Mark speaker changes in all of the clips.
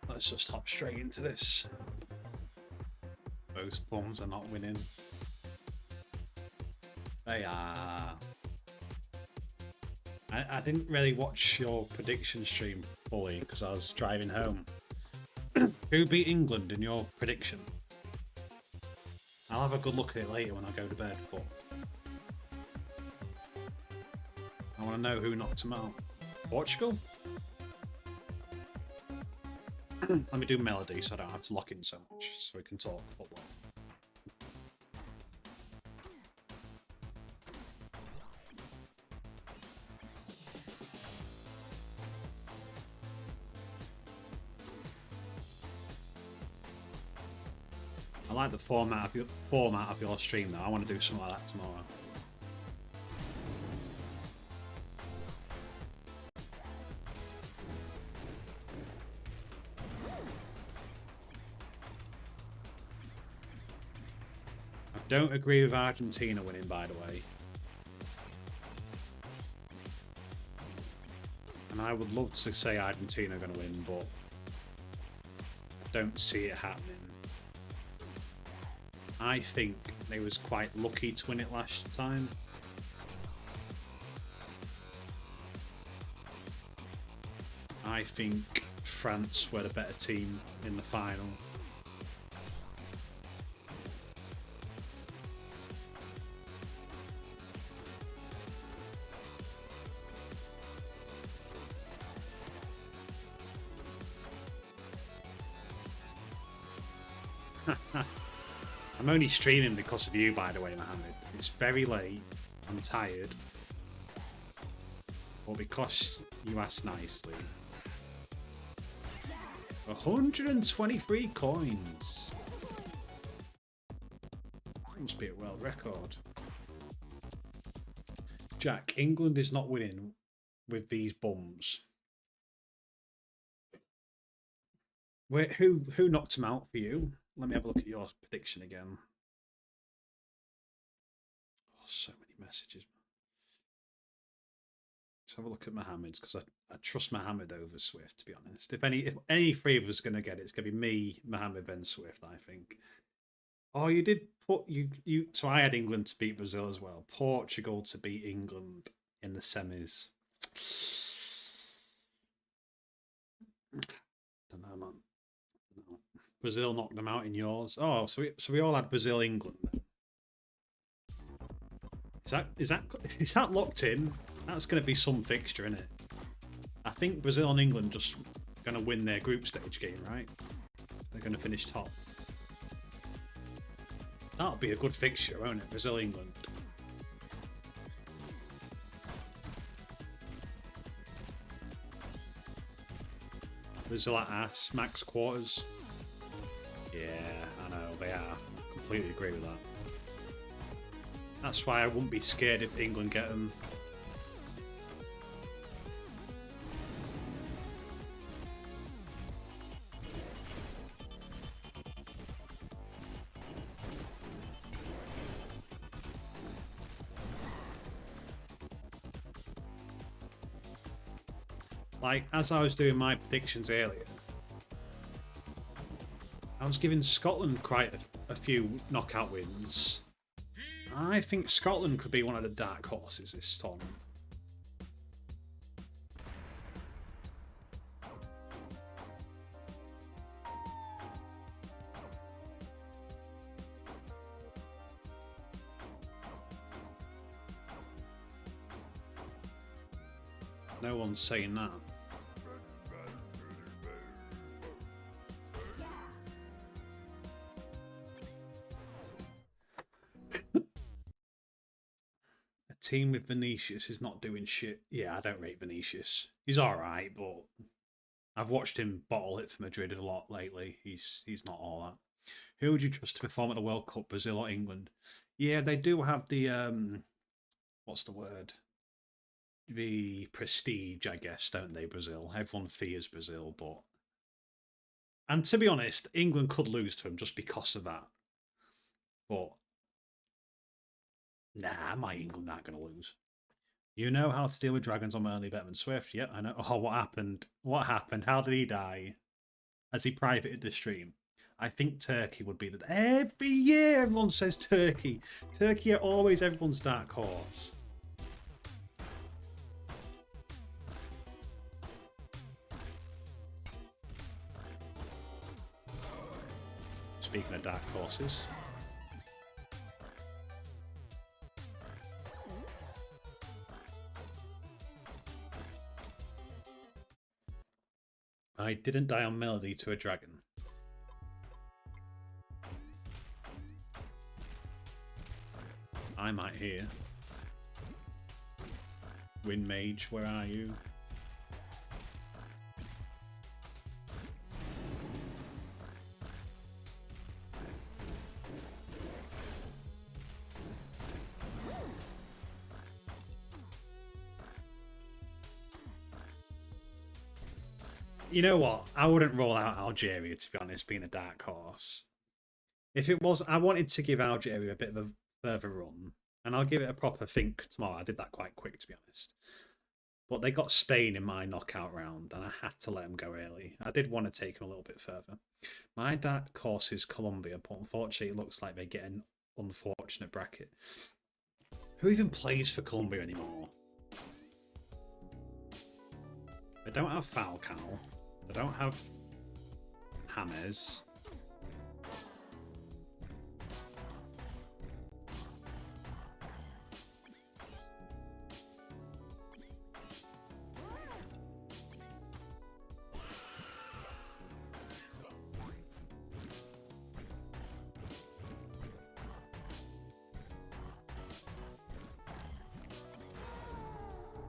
Speaker 1: Let's just hop straight into this. Those bums are not winning. They are. I didn't really watch your prediction stream fully because I was driving home. Who beat England in your prediction? I'll have a good look at it later when I go to bed, but I want to know who knocked them out. Portugal? Let me do melody so I don't have to lock in so much, so we can talk football. I like the format of your stream though. I want to do something like that tomorrow. Don't agree with Argentina winning, by the way. And I would love to say Argentina are going to win, but I don't see it happening. I think they was quite lucky to win it last time. I think France were the better team in the final. I'm only streaming because of you, by the way, Mohammed. It's very late. I'm tired. But because you asked nicely. 123 coins. Must be a world record. Jack, England is not winning with these bums. Wait, who knocked him out for you? Let me have a look at your prediction again. Oh, so many messages. Let's have a look at Mohammed's because I trust Mohammed over Swift, to be honest. If any three of us are going to get it, it's going to be me, Mohammed, then Swift, I think. Oh, you did put you. So I had England to beat Brazil as well. Portugal to beat England in the semis. Don't know, man. No. Brazil knocked them out in yours. Oh, so we all had Brazil England. Is that locked in? That's going to be some fixture, isn't it? I think Brazil and England just going to win their group stage game, right? They're going to finish top. That'll be a good fixture, won't it? Brazil England. Brazil at ass, max quarters. Yeah, I know, they are. Completely agree with that. That's why I wouldn't be scared if England get them. Like, as I was doing my predictions earlier, I was giving Scotland quite a few knockout wins. I think Scotland could be one of the dark horses this tournament. No one's saying that. A team with Vinicius is not doing shit. Yeah, I don't rate Vinicius. He's alright, but I've watched him bottle it for Madrid a lot lately. He's not all that. Who would you trust to perform at the World Cup, Brazil or England? Yeah, they do have the what's the word? The prestige, I guess, don't they, Brazil? Everyone fears Brazil, but... And to be honest, England could lose to them just because of that. But... Nah, my England aren't going to lose. You know how to deal with dragons on early better than Swift? Yeah, I know. Oh, what happened? What happened? How did he die? As he privated the stream? I think Turkey would be the... Every year everyone says Turkey. Turkey are always everyone's dark horse. Speaking of dark horses. I didn't die on Melody to a dragon. I might hear. Wind Mage, where are you? You know what? I wouldn't roll out Algeria, to be honest, being a dark horse. If it was, I wanted to give Algeria a bit of a further run, and I'll give it a proper think tomorrow. I did that quite quick, to be honest. But they got Spain in my knockout round, and I had to let them go early. I did want to take them a little bit further. My dark horse is Colombia, but unfortunately it looks like they get an unfortunate bracket. Who even plays for Colombia anymore? They don't have Falcao. They don't have James.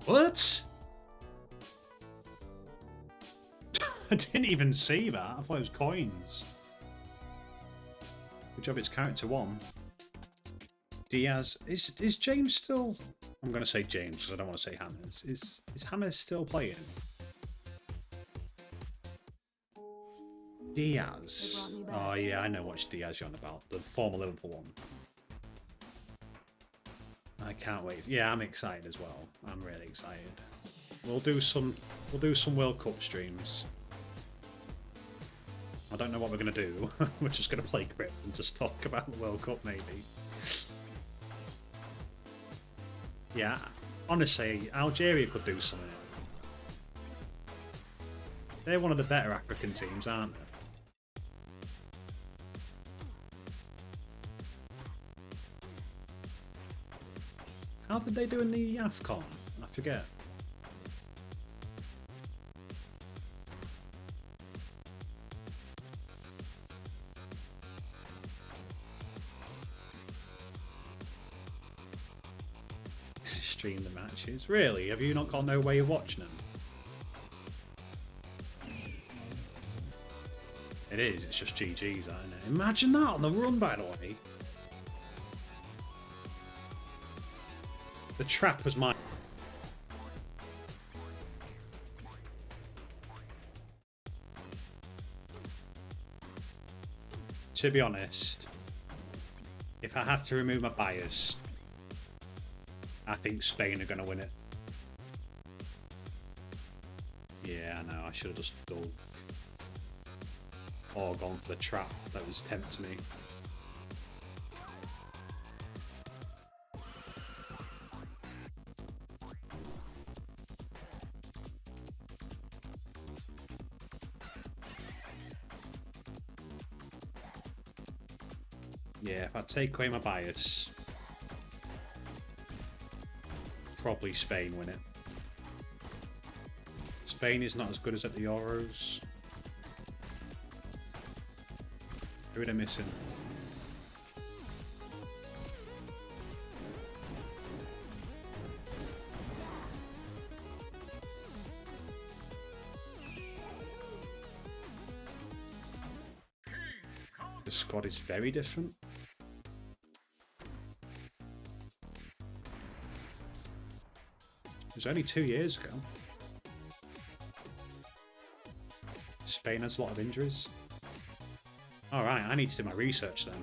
Speaker 1: What? I didn't even see that. I thought it was coins. Good job, it's character 1. Diaz. Is James still... I'm going to say James because I don't want to say James. Is James still playing? Diaz. Oh yeah, I know which Diaz you're on about. The former Liverpool one. I can't wait. Yeah, I'm excited as well. I'm really excited. We'll do some World Cup streams. I don't know what we're gonna do. We're just gonna play Crypt and just talk about the World Cup maybe. Yeah, honestly, Algeria could do something. They're one of the better African teams, aren't they? How did they do in the AFCON? I forget. Stream the matches. Really? Have you not got no way of watching them? It is. It's just GG's, isn't it? Imagine that on the run, by the way. The trap was mine. To be honest, if I had to remove my bias, I think Spain are going to win it. Yeah, I know. I should have just gone for the trap that was tempting me. Yeah, if I take away my bias, probably Spain win it. Spain is not as good as at the Euros. Who are they missing? The squad is very different. It was only 2 years ago. Spain has a lot of injuries. Alright, I need to do my research then.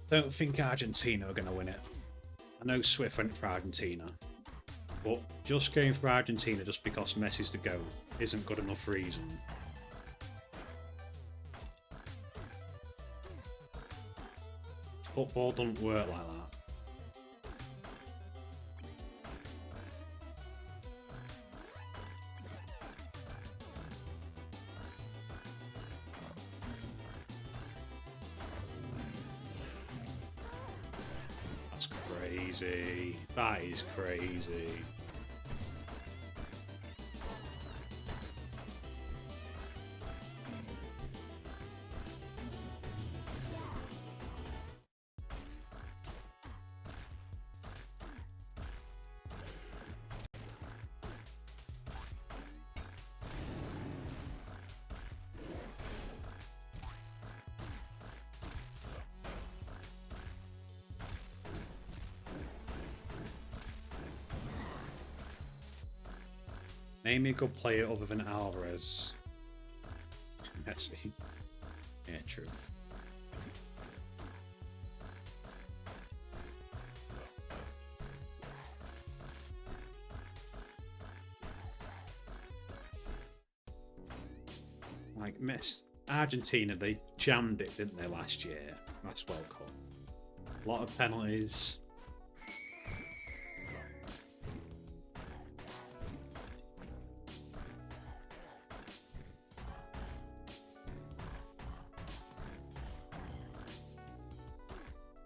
Speaker 1: Don't think Argentina are going to win it. I know Swift went for Argentina, but just going for Argentina just because Messi's the GOAT isn't good enough reason. Football doesn't work like that. That's crazy. That is crazy. Name me a good player other than Alvarez. Messi. Yeah, true. Like, Argentina, they jammed it, didn't they, last year? Last World Cup. A lot of penalties.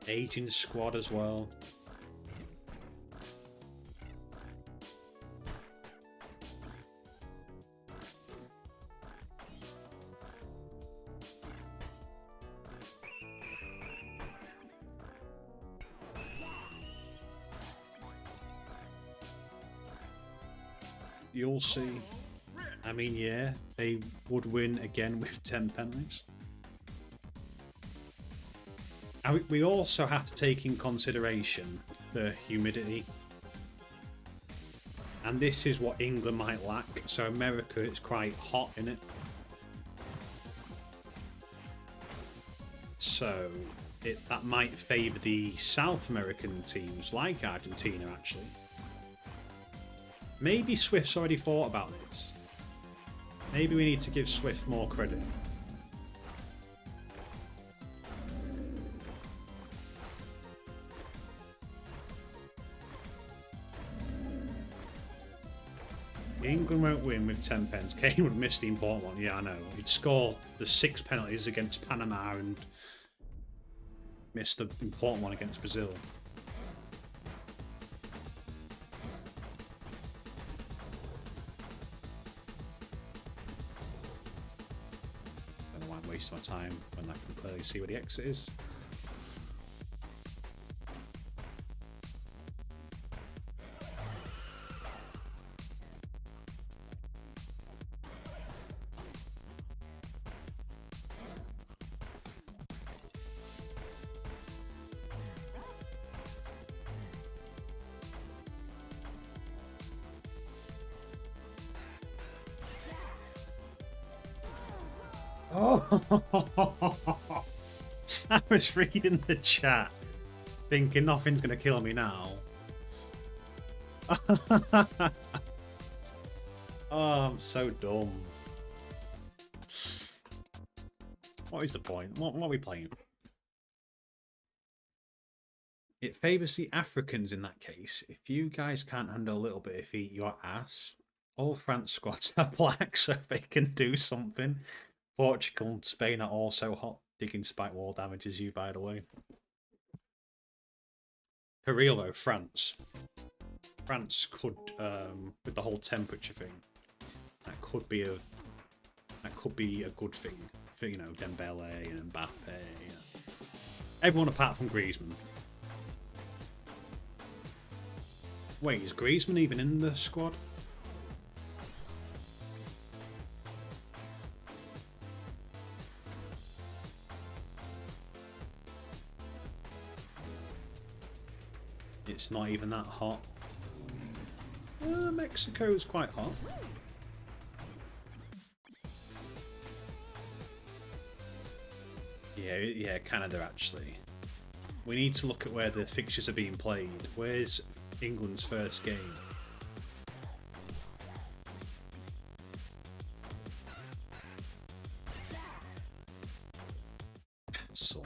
Speaker 1: Aging squad as well. You'll see. I mean, yeah, they would win again with 10 penalties. And we also have to take in consideration the humidity. And this is what England might lack. So America, it's quite hot in it. So that might favour the South American teams like Argentina, actually. Maybe Swift's already thought about this. Maybe we need to give Swift more credit. England won't win with 10 pens. Kane would miss the important one. Yeah, I know. He'd score the 6 penalties against Panama and miss the important one against Brazil. I don't know why I'm wasting my time when I can clearly see where the exit is. Oh, I was reading the chat, thinking nothing's gonna kill me now. Oh, I'm so dumb. What is the point? What are we playing? It favours the Africans in that case. If you guys can't handle a little bit of eat your ass, all France squads are black, so they can do something. Portugal and Spain are also hot. Digging spike wall damages you, by the way. For real though, France could, with the whole temperature thing, that could be a good thing for, you know, Dembele and Mbappe. Yeah. Everyone apart from Griezmann. Wait, is Griezmann even in the squad? It's not even that hot. Mexico's quite hot. Yeah, Canada actually. We need to look at where the fixtures are being played. Where's England's first game? Son.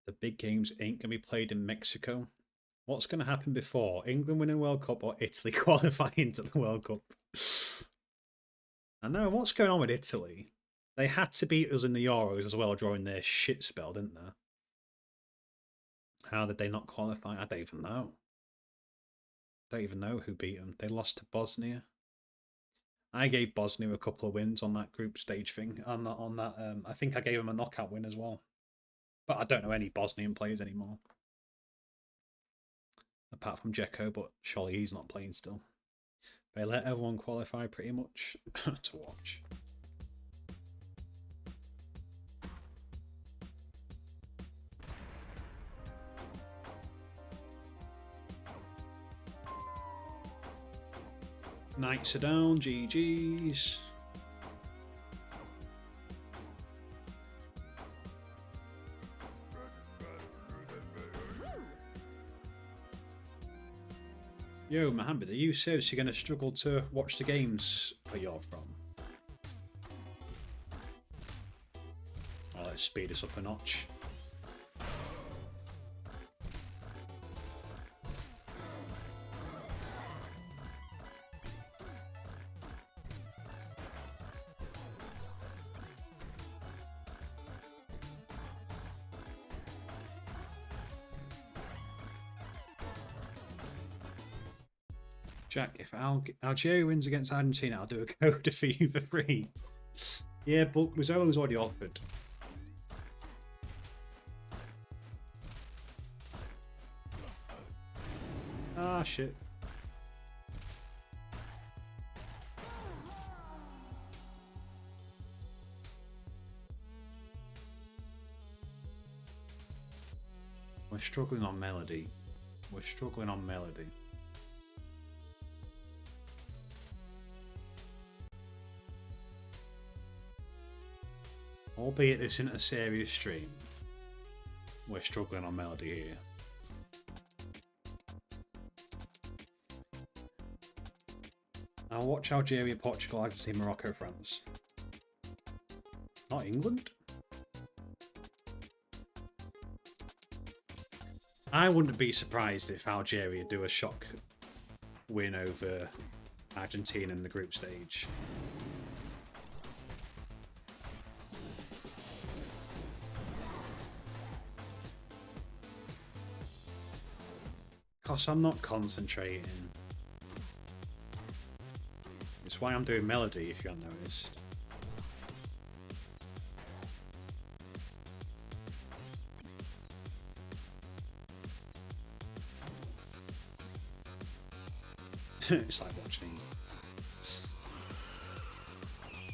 Speaker 1: The big games ain't going to be played in Mexico. What's going to happen before? England winning World Cup or Italy qualifying to the World Cup? I know, what's going on with Italy? They had to beat us in the Euros as well during their shit spell, didn't they? How did they not qualify? I don't even know. I don't even know who beat them. They lost to Bosnia. I gave Bosnia a couple of wins on that group stage thing. I think I gave them a knockout win as well. But I don't know any Bosnian players anymore. Apart from Dzeko, but surely he's not playing still. They let everyone qualify pretty much to watch. Knights are down, GG's. Yo, Mohammed, are you seriously going to struggle to watch the games where you're from? Oh, let's speed this up a notch. Jack, if Algeria wins against Argentina, I'll do a code for you for free. Yeah, but Mazzola's already offered. Ah, shit. We're struggling on melody. We're struggling on melody. Albeit this isn't a serious stream, we're struggling on melody here. I'll watch Algeria, Portugal, Argentina, Morocco, France. Not England? I wouldn't be surprised if Algeria do a shock win over Argentina in the group stage. Cause I'm not concentrating. why I'm doing melody, if you haven't noticed. It's like watching England.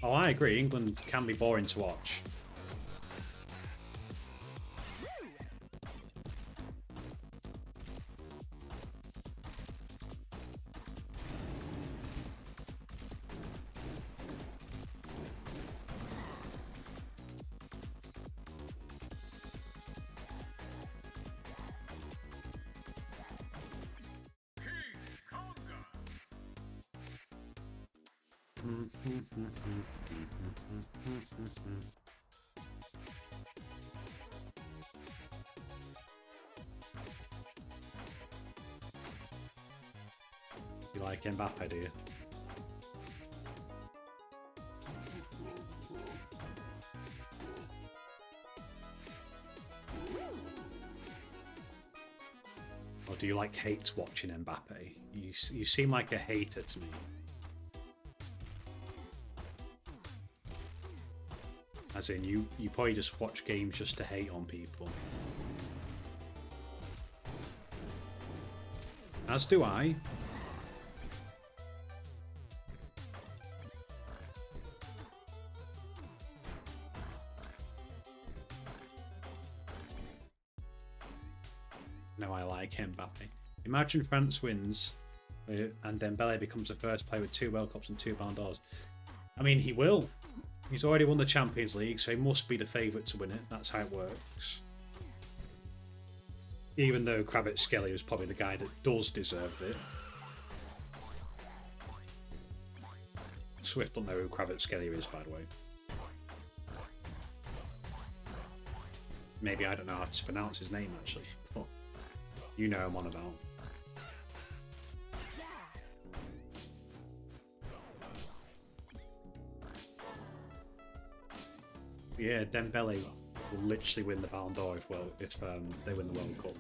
Speaker 1: Oh, I agree. England can be boring to watch. You like Mbappe, do you? Or do you like hate watching Mbappe? You seem like a hater to me. As in, you probably just watch games just to hate on people. As do I. No, I like Mbappe. Imagine France wins and Dembele becomes the first player with 2 World Cups and 2 Ballon d'Ors. I mean, he will. He's already won the Champions League, so he must be the favourite to win it. That's how it works. Even though Kvaratskhelia is probably the guy that does deserve it. Swift don't know who Kvaratskhelia is, by the way. Maybe I don't know how to pronounce his name, actually. But you know I'm on about. Yeah, Dembele will literally win the Ballon d'Or if they win the World Cup.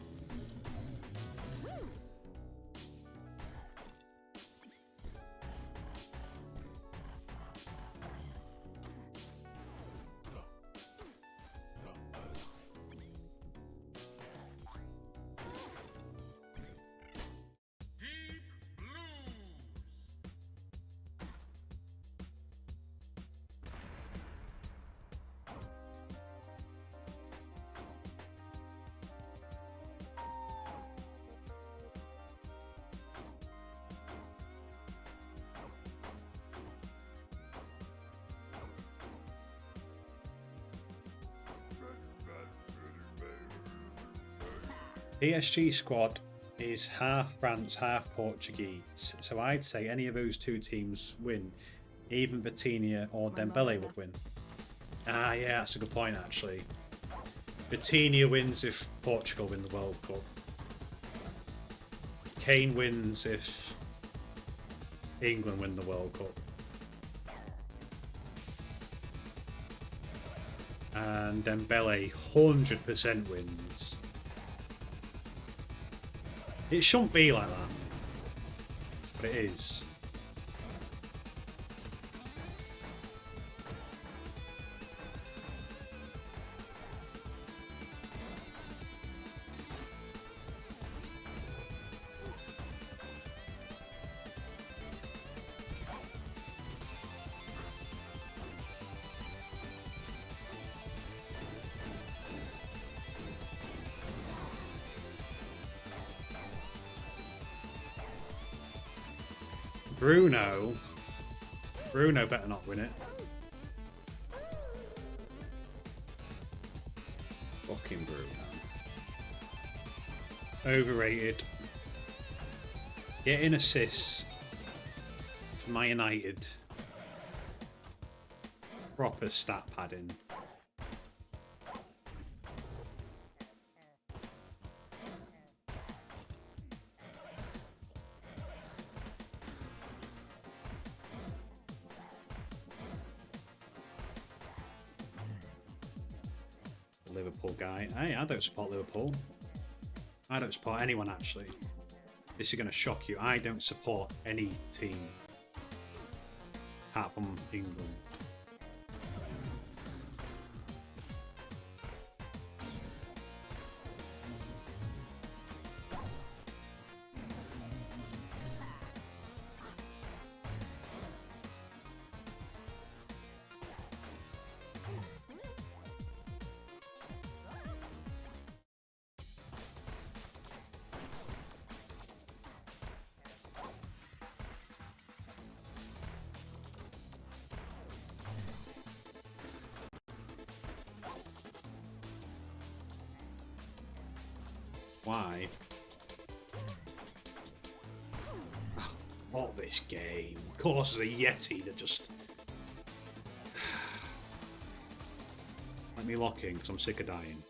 Speaker 1: PSG squad is half France, half Portuguese, so I'd say any of those 2 teams win, even Vitinha or Dembele would win. Ah, yeah, that's a good point, actually. Vitinha wins if Portugal win the World Cup. Kane wins if England win the World Cup. And Dembele 100% wins. It shouldn't be like that, but it is. Bruno better not win it. Fucking Bruno. Overrated. Getting assists for Man United. Proper stat padding. Liverpool guy. Hey, I don't support Liverpool. I don't support anyone, actually. This is going to shock you. I don't support any team. apart from England. Why? Oh, what this game? Of course, there's a Yeti that just... Let me lock in, because I'm sick of dying.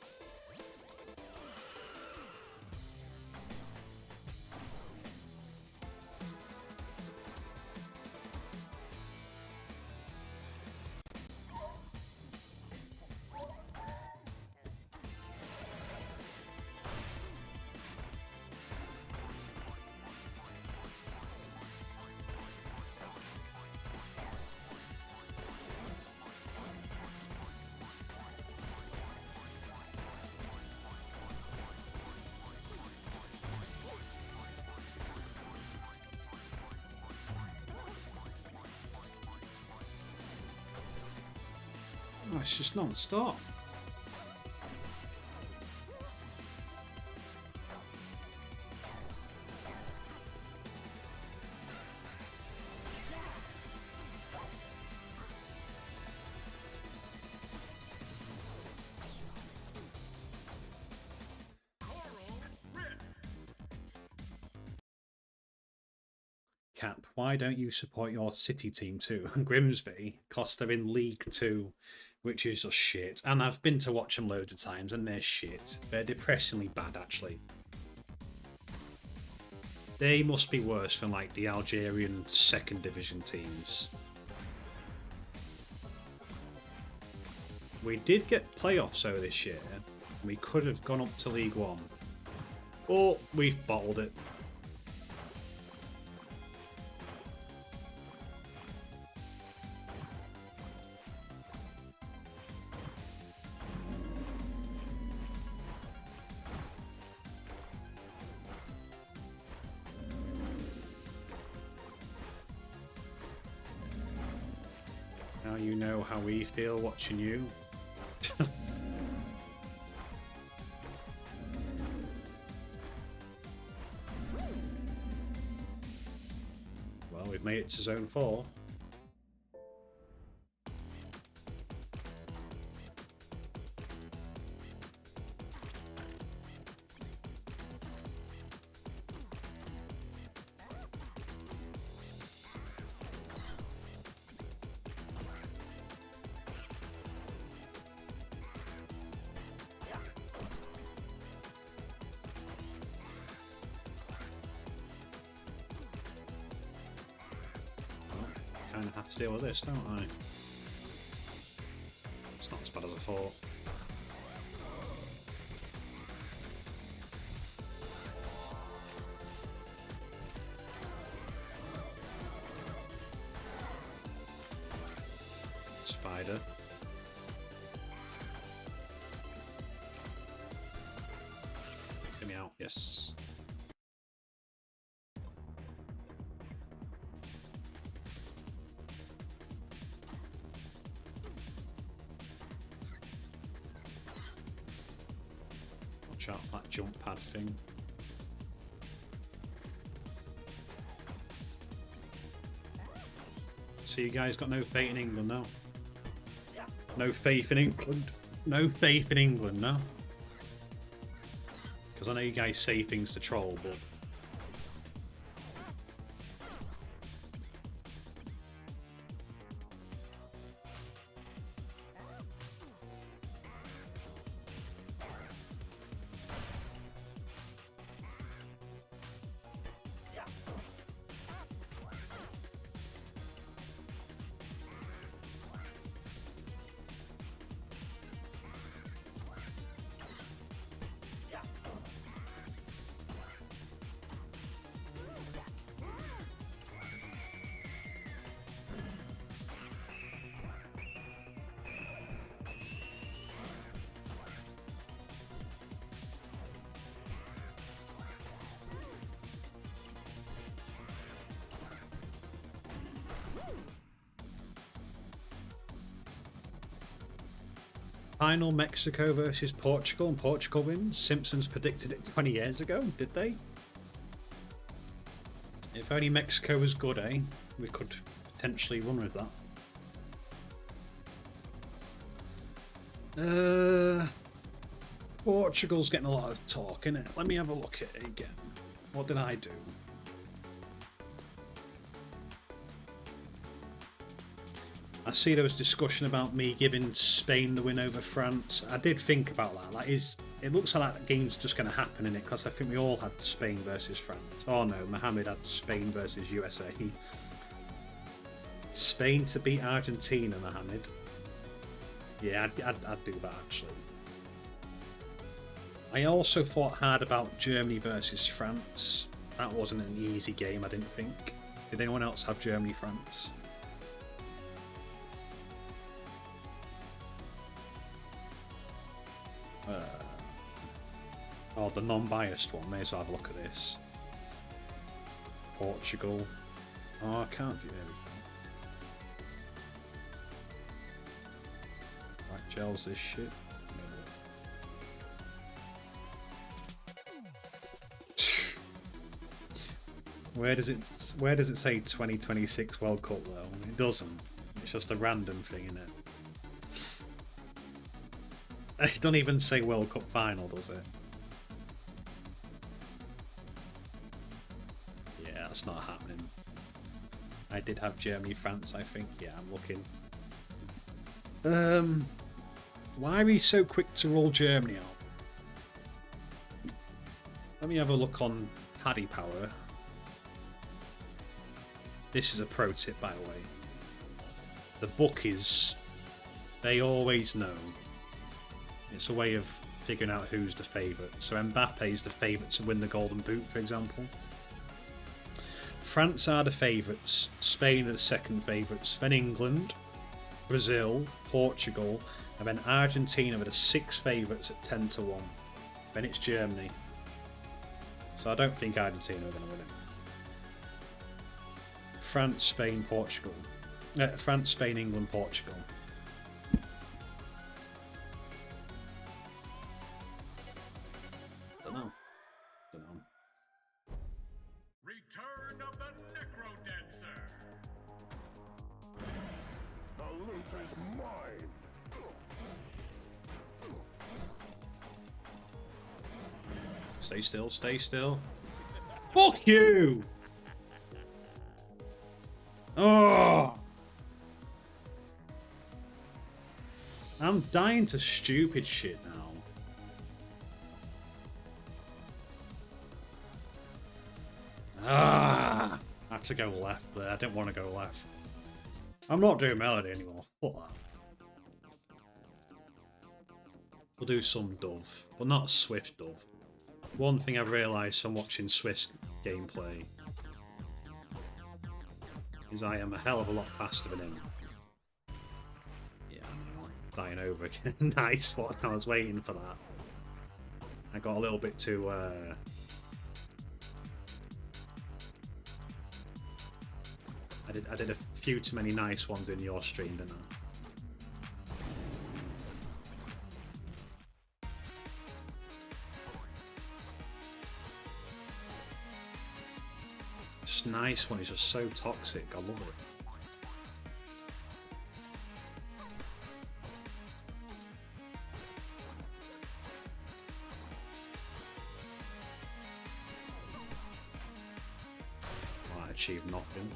Speaker 1: Oh, it's just non-stop. Cap, why don't you support your city team too? Grimsby, Costa in League 2, which is just shit. And I've been to watch them loads of times, and they're shit. They're depressingly bad, actually. They must be worse than, like, the Algerian second division teams. We did get playoffs over this year. We could have gone up to League 1. But we've bottled it. Now you know how we feel watching you. Well, we've made it to Zone 4. Kind of have to deal with this, don't I? It's not as bad as I thought. Spider. Get me out, yes. Watch out for that jump pad thing. So you guys got no faith in England now? No faith in England? No faith in England now? Because I know you guys say things to troll, but... Final Mexico versus Portugal, and Portugal wins. Simpsons predicted it 20 years ago, did they? If only Mexico was good, eh? We could potentially run with that. Portugal's getting a lot of talk, innit? Let me have a look at it again. What did I do? I see there was discussion about me giving Spain the win over France. I did think about that. It looks like that game's just going to happen in it, because I think we all had Spain versus France. Oh no, Mohammed had Spain versus USA. Spain to beat Argentina, Mohammed. Yeah, I'd do that actually. I also thought hard about Germany versus France. That wasn't an easy game, I didn't think. Did anyone else have Germany-France? Oh, the non-biased one. May as well have a look at this. Portugal. Oh, I can't view. There we go. Right, gels this shit. Where does it say 2026 World Cup though? It doesn't. It's just a random thing, isn't it? It don't even say World Cup final, does it? Yeah, that's not happening. I did have Germany, France, I think. Yeah, I'm looking. Why are we so quick to roll Germany out? Let me have a look on Paddy Power. This is a pro tip, by the way. The bookies, they always know. It's a way of figuring out who's the favourite. So Mbappe is the favourite to win the Golden Boot, for example. France are the favourites. Spain are the second favourites. Then England, Brazil, Portugal, and then Argentina are the sixth favourites at 10-1. Then it's Germany. So I don't think Argentina are going to win it. France, Spain, Portugal. France, Spain, England, Portugal. Don't know.
Speaker 2: Return of the NecroDancer. The loot is mine.
Speaker 1: Stay still, stay still. Fuck you! Oh! I'm dying to stupid shit now. I had to go left there. I didn't want to go left. I'm not doing melody anymore. Fuck that. We'll do some Dove, but not Swift Dove. One thing I've realised from watching Swift's gameplay is I am a hell of a lot faster than him. Yeah, dying over again. Nice one. I was waiting for that. I got a little bit too... I did a few too many nice ones in your stream, didn't I? This nice one is just so toxic. I love it. I achieved nothing.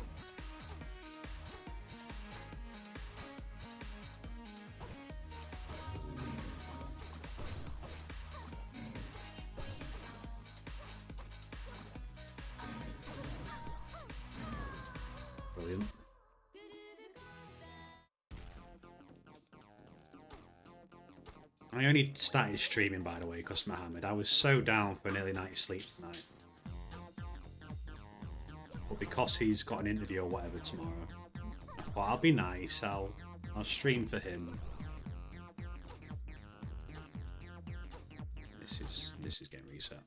Speaker 1: Brilliant. I only started streaming, by the way, because Mohammed. I was so down for an early night sleep tonight. But because he's got an interview or whatever tomorrow, I thought I'll be nice. I'll stream for him. This is getting reset.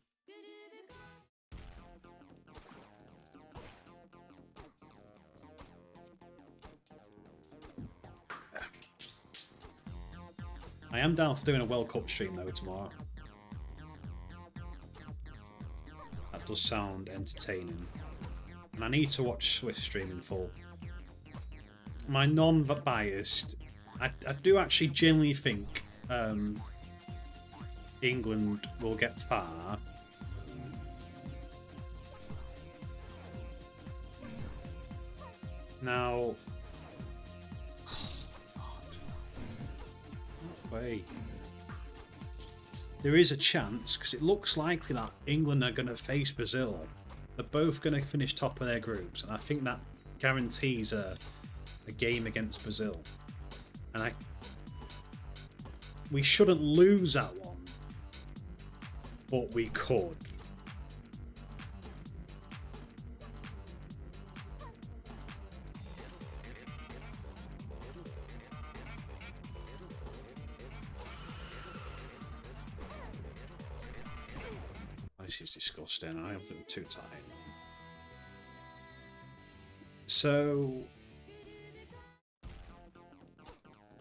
Speaker 1: I am down for doing a World Cup stream though tomorrow. That does sound entertaining. And I need to watch Swift stream in full. My non-biased, I do actually genuinely think England will get far. Now, way. There is a chance, because it looks likely that England are going to face Brazil. They're both going to finish top of their groups, and I think that guarantees a game against Brazil. And we shouldn't lose that one, but we could. This is disgusting. I have them too tight. So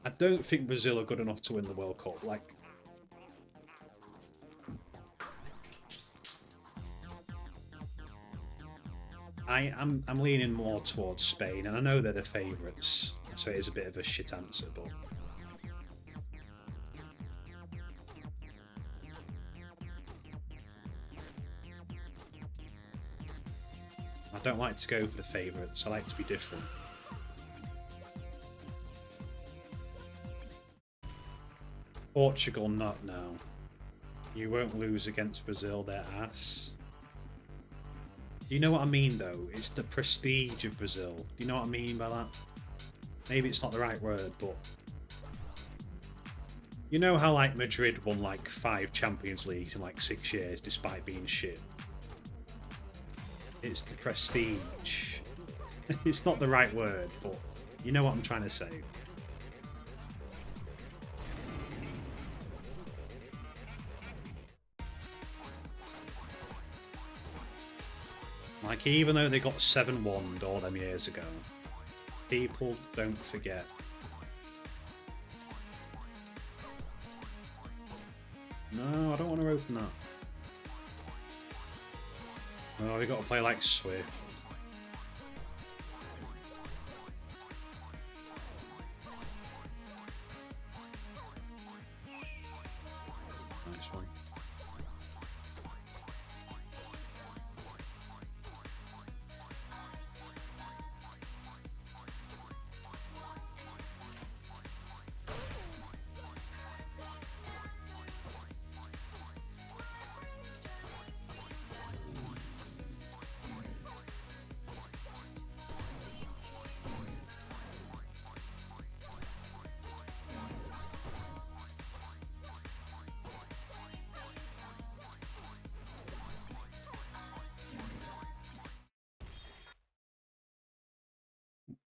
Speaker 1: I don't think Brazil are good enough to win the World Cup. Like, I'm leaning more towards Spain, and I know they're the favourites, so it is a bit of a shit answer, but I don't like to go for the favourites. I like to be different. Portugal, not now. You won't lose against Brazil, their ass. Do you know what I mean, though? It's the prestige of Brazil. Do you know what I mean by that? Maybe it's not the right word, but you know how like Madrid won like 5 Champions Leagues in like 6 years despite being shit? It's the prestige. It's not the right word, but you know what I'm trying to say. Like, even though they got 7-1 all them years ago, people don't forget. No, I don't want to open that. Oh, we got to play like Swift. Nice one.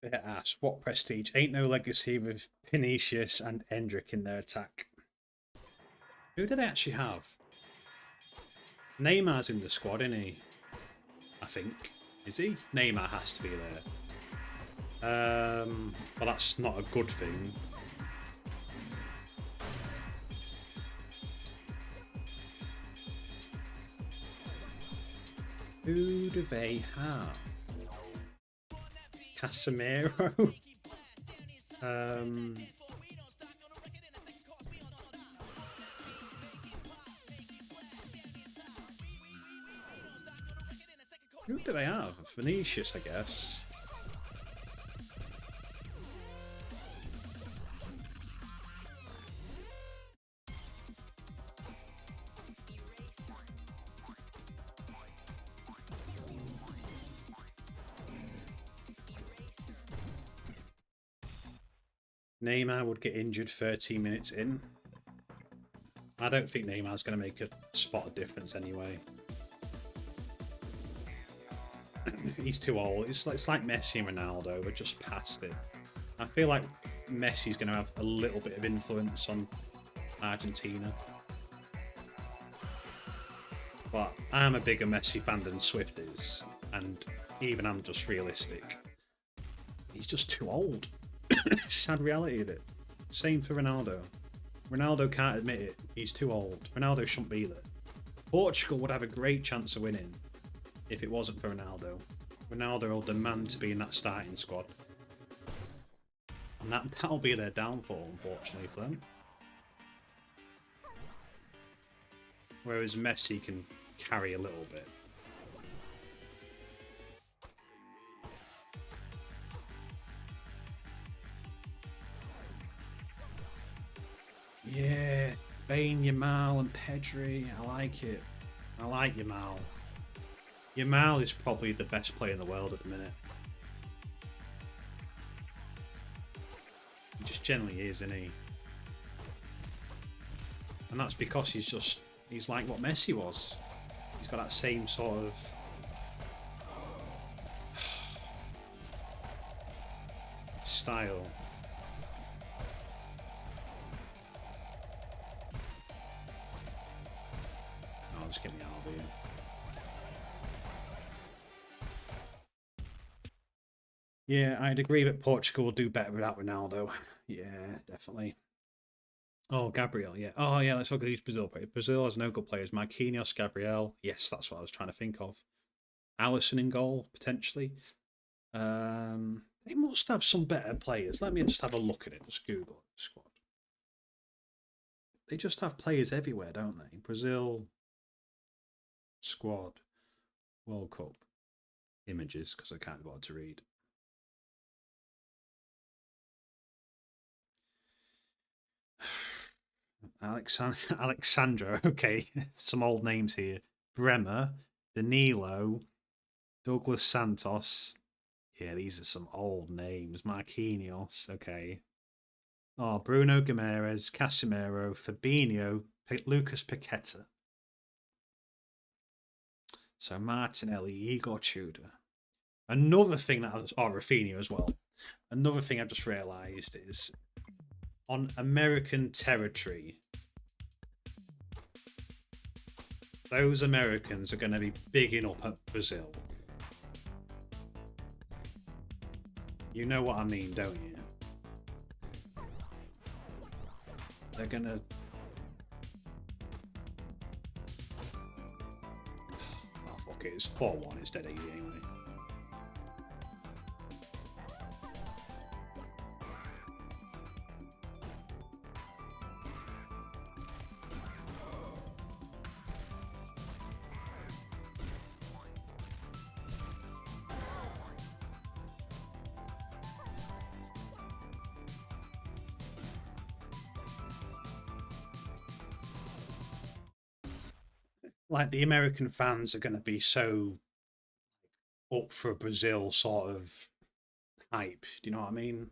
Speaker 1: Bit ass. What prestige? Ain't no legacy with Vinicius and Endrick in their attack. Who do they actually have? Neymar's in the squad, isn't he? I think. Is he? Neymar has to be there. But that's not a good thing. Who do they have? Casemiro. Who do they have? Vinicius, I guess. Neymar would get injured 13 minutes in. I don't think Neymar's going to make a spot of difference anyway. He's too old. It's like Messi and Ronaldo. We're just past it. I feel like Messi's going to have a little bit of influence on Argentina. But I'm a bigger Messi fan than Swift is. And even I'm just realistic. He's just too old. Sad reality of it. Same for Ronaldo. Ronaldo can't admit it. He's too old. Ronaldo shouldn't be there. Portugal would have a great chance of winning if it wasn't for Ronaldo. Ronaldo will demand to be in that starting squad. And that'll be their downfall, unfortunately, for them. Whereas Messi can carry a little bit. Yeah, Bane, Yamal and Pedri. I like it. I like Yamal. Yamal is probably the best player in the world at the minute. He just generally is, isn't he? And that's because he's like what Messi was. He's got that same sort of style. Oh, just get me out of here. Yeah, I'd agree that Portugal will do better without Ronaldo. Yeah, definitely. Oh, Gabriel, yeah. Oh, yeah, let's look at these Brazil players. Brazil has no good players. Marquinhos, Gabriel. Yes, that's what I was trying to think of. Allison in goal, potentially. They must have some better players. Let me just have a look at it. Just Google the squad. They just have players everywhere, don't they? Brazil squad World Cup images, because I can't bother to read. Alexandra, okay, some old names here. Bremer, Danilo, Douglas Santos. Yeah, these are some old names. Marquinhos, okay. Oh, Bruno Guimaraes, Casemiro, Fabinho, Lucas Paqueta. So Martinelli, Igor Tudor. Another thing that I was, Rafinha as well. Another thing I've just realised is on American territory, those Americans are going to be bigging up at Brazil. You know what I mean, don't you? They're going to... Oh, fuck it. It's 4-1 instead of 80 anyway. Like the American fans are going to be so up for Brazil sort of hype. Do you know what I mean?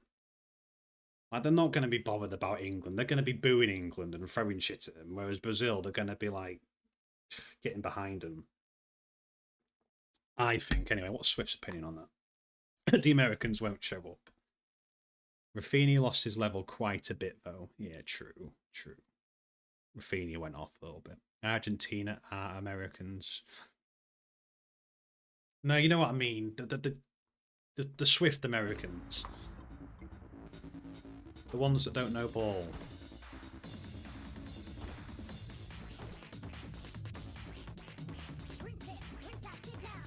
Speaker 1: Like they're not going to be bothered about England. They're going to be booing England and throwing shit at them. Whereas Brazil, they're going to be like getting behind them. I think anyway. What's Swift's opinion on that? The Americans won't show up. Rafinha lost his level quite a bit though. Yeah, true. Rafinha went off a little bit. Argentina are Americans. No, you know what I mean. The Swift Americans, the ones that don't know ball.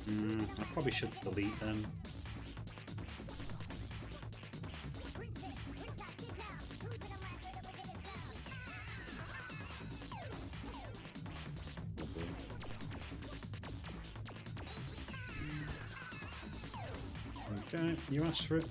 Speaker 1: I probably should delete them. Okay, you asked for it.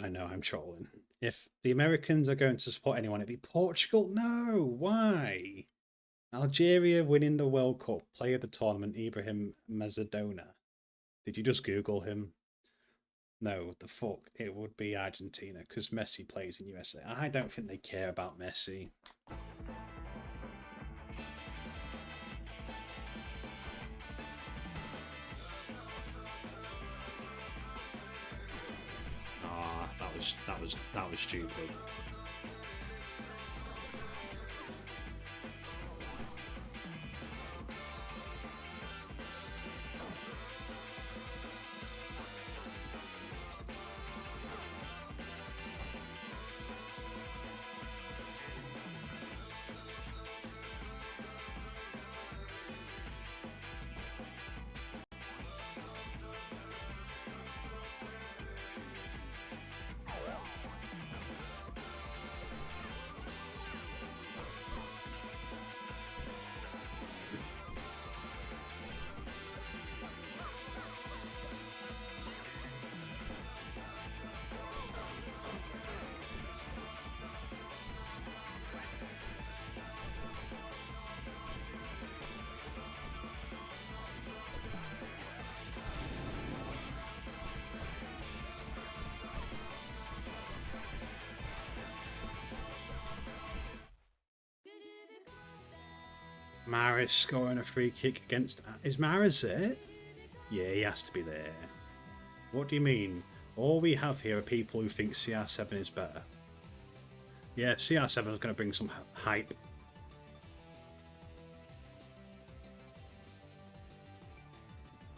Speaker 1: I know, I'm trolling. If the Americans are going to support anyone, it'd be Portugal. No, why? Algeria winning the World Cup, player of the tournament, Ibrahim Maradona. Did you just Google him? No, the fuck, it would be Argentina because Messi plays in USA. I don't think they care about Messi. Ah, that was stupid. Maris scoring a free kick against... Is Maris there? Yeah, he has to be there. What do you mean? All we have here are people who think CR7 is better. Yeah, CR7 is going to bring some hype.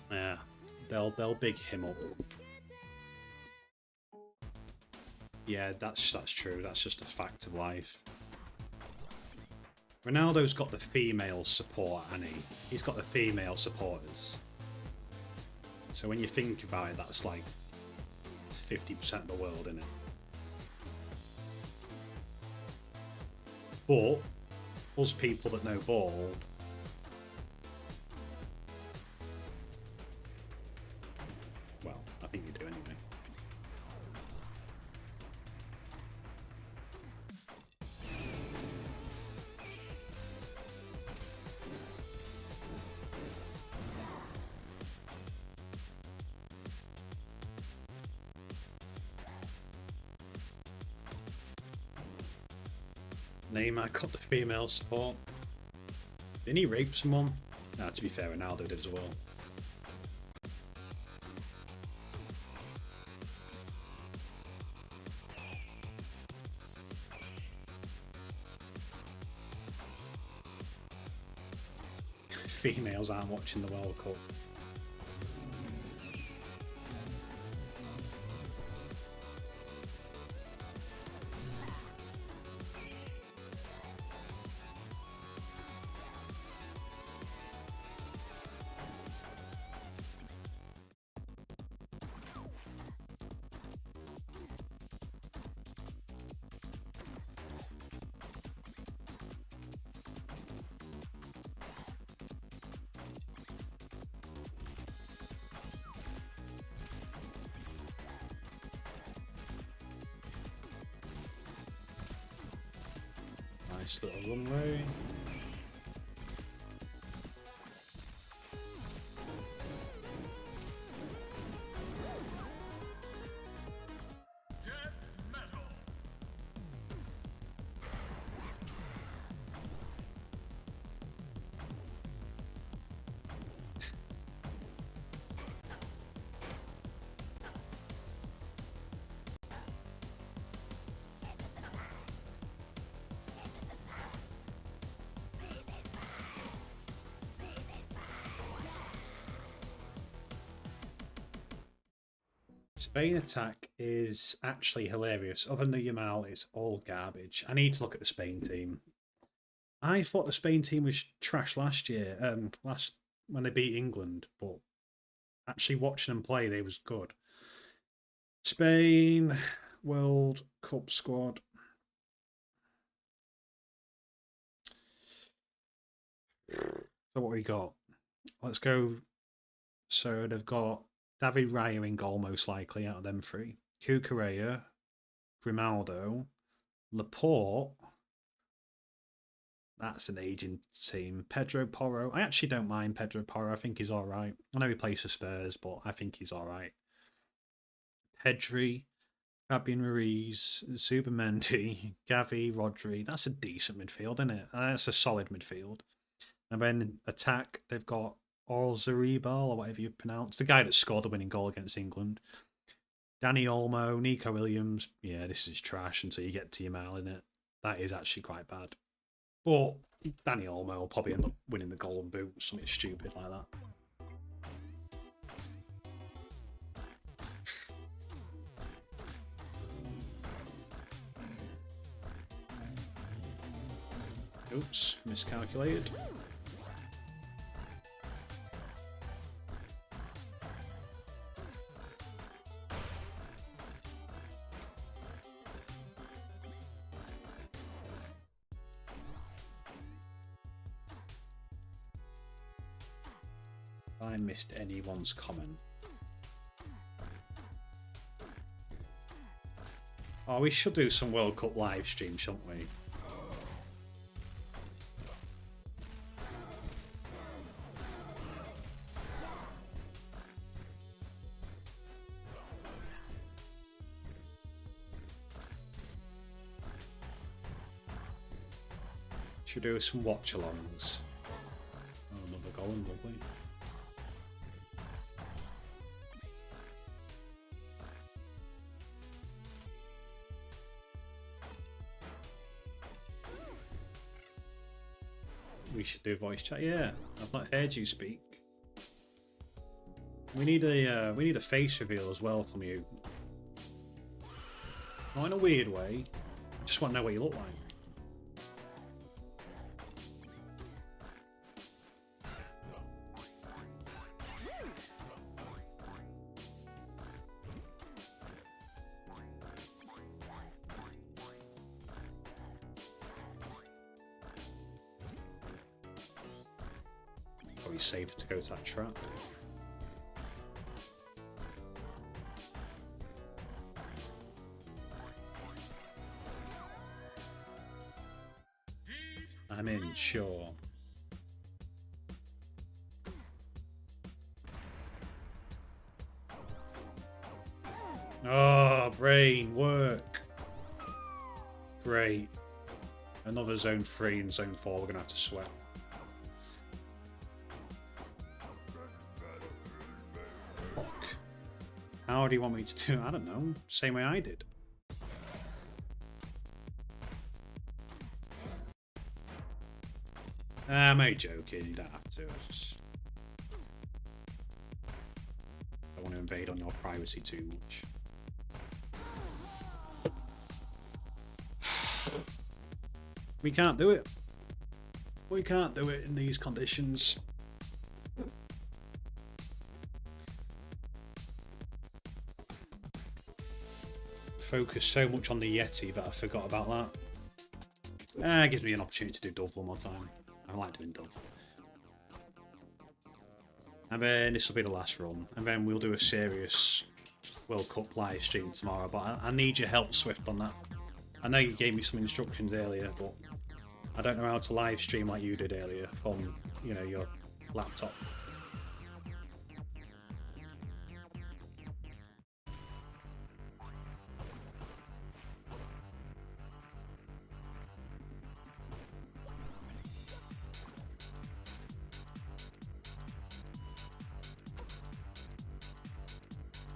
Speaker 1: Yeah, they'll big him up. Yeah, that's true. That's just a fact of life. Ronaldo's got the female support, and he's got the female supporters. So when you think about it, that's like 50% of the world, isn't it? But us people that know ball, well, I think you do anyway. Neymar got the female support. Didn't he rape someone? Nah, to be fair, Ronaldo did as well. Females aren't watching the World Cup. Nice little runway.
Speaker 2: Death metal.
Speaker 1: Spain attack is actually hilarious. Other than the Yamal, it's all garbage. I need to look at the Spain team. I thought the Spain team was trash last year, when they beat England, but actually watching them play, they was good. Spain World Cup squad. So what we got? Let's go. So they've got David Raya in goal, most likely, out of them three. Cucurella, Grimaldo, Laporte. That's an aging team. Pedro Porro. I actually don't mind Pedro Porro. I think he's all right. I know he plays for Spurs, but I think he's all right. Pedri, Fabian Ruiz, Zubamendi, Gavi, Rodri. That's a decent midfield, isn't it? That's a solid midfield. And then attack, they've got Orzaribal, or whatever you pronounce, the guy that scored the winning goal against England. Danny Olmo, Nico Williams. Yeah, this is trash until you get to your Mal in it. That is actually quite bad. But Danny Olmo will probably end up winning the Golden Boot, something stupid like that. Oops, miscalculated. I missed anyone's comment. Oh, we should do some World Cup live stream, shouldn't we? Should do some watch-alongs. Oh, another goal, lovely. We should do voice chat. Yeah, I've not heard you speak. We need a face reveal as well from you. Not in a weird way. I just want to know what you look like. Probably safer to go to that trap. I'm in, sure. Oh, brain, work. Great. Another zone 3 and zone 4 we're going to have to sweat. Fuck. How do you want me to do it? I don't know. Same way I did. I'm only joking, you don't have to. I just don't want to invade on your privacy too much. We can't do it. We can't do it in these conditions. Focus so much on the Yeti, but I forgot about that. It gives me an opportunity to do Dove one more time. I like doing Dove. And then this will be the last run. And then we'll do a serious World Cup live stream tomorrow. But I need your help, Swift, on that. I know you gave me some instructions earlier, but I don't know how to live stream like you did earlier from, you know, your laptop.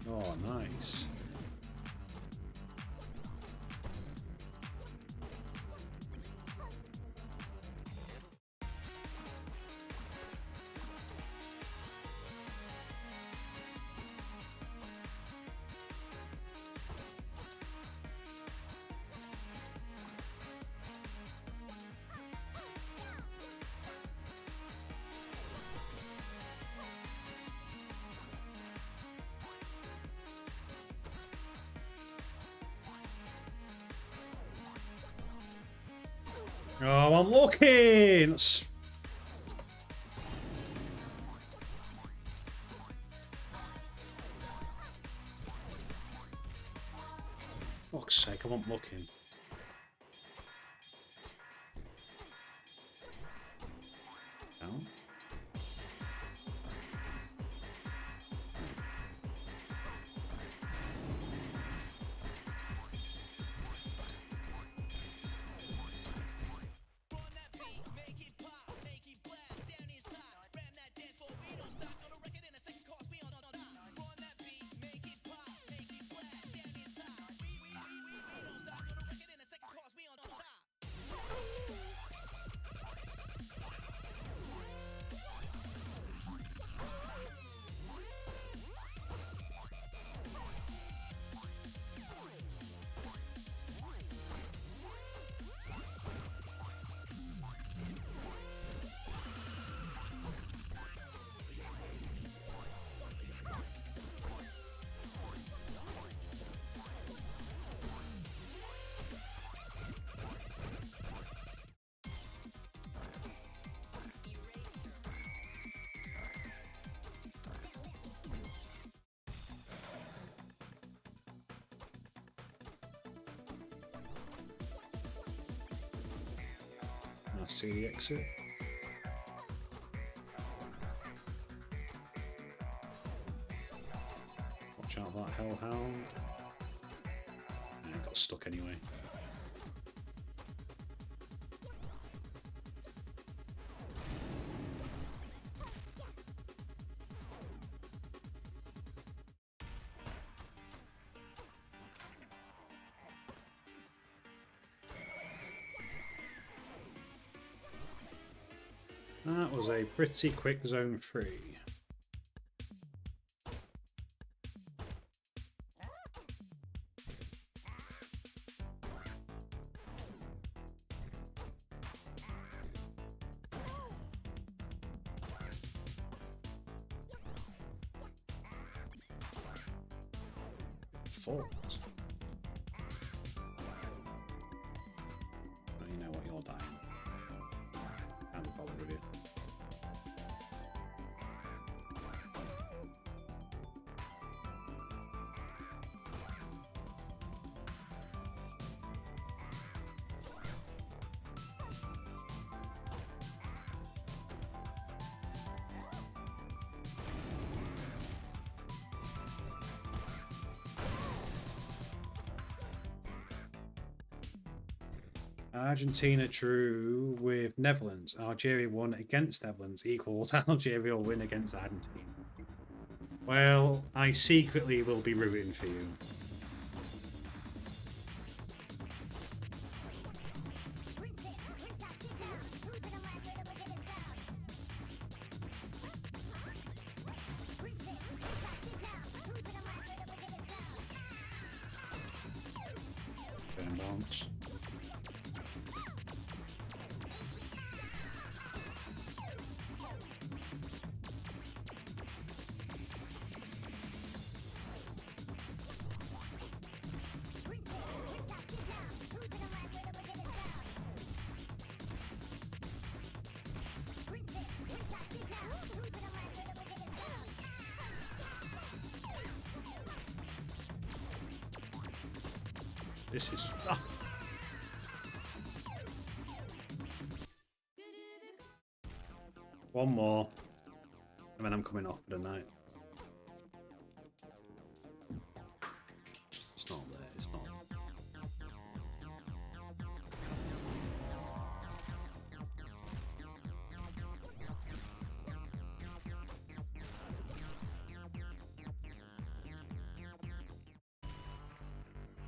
Speaker 1: Oh, nice. Oh, I'm looking! Fuck's sake, I wasn't looking. see the exit. Watch out for that hellhound. Yeah, got stuck anyway. That was a pretty quick zone 3. Fault. Oh, you know what, you're dying. Can't be bothered with you. Argentina drew with Netherlands. Algeria won against Netherlands equals Algeria will win against Argentina. Well, I secretly will be rooting for you. Turn bounce. This is... Oh. One more. And then I'm coming off for the night. It's not there, it's not.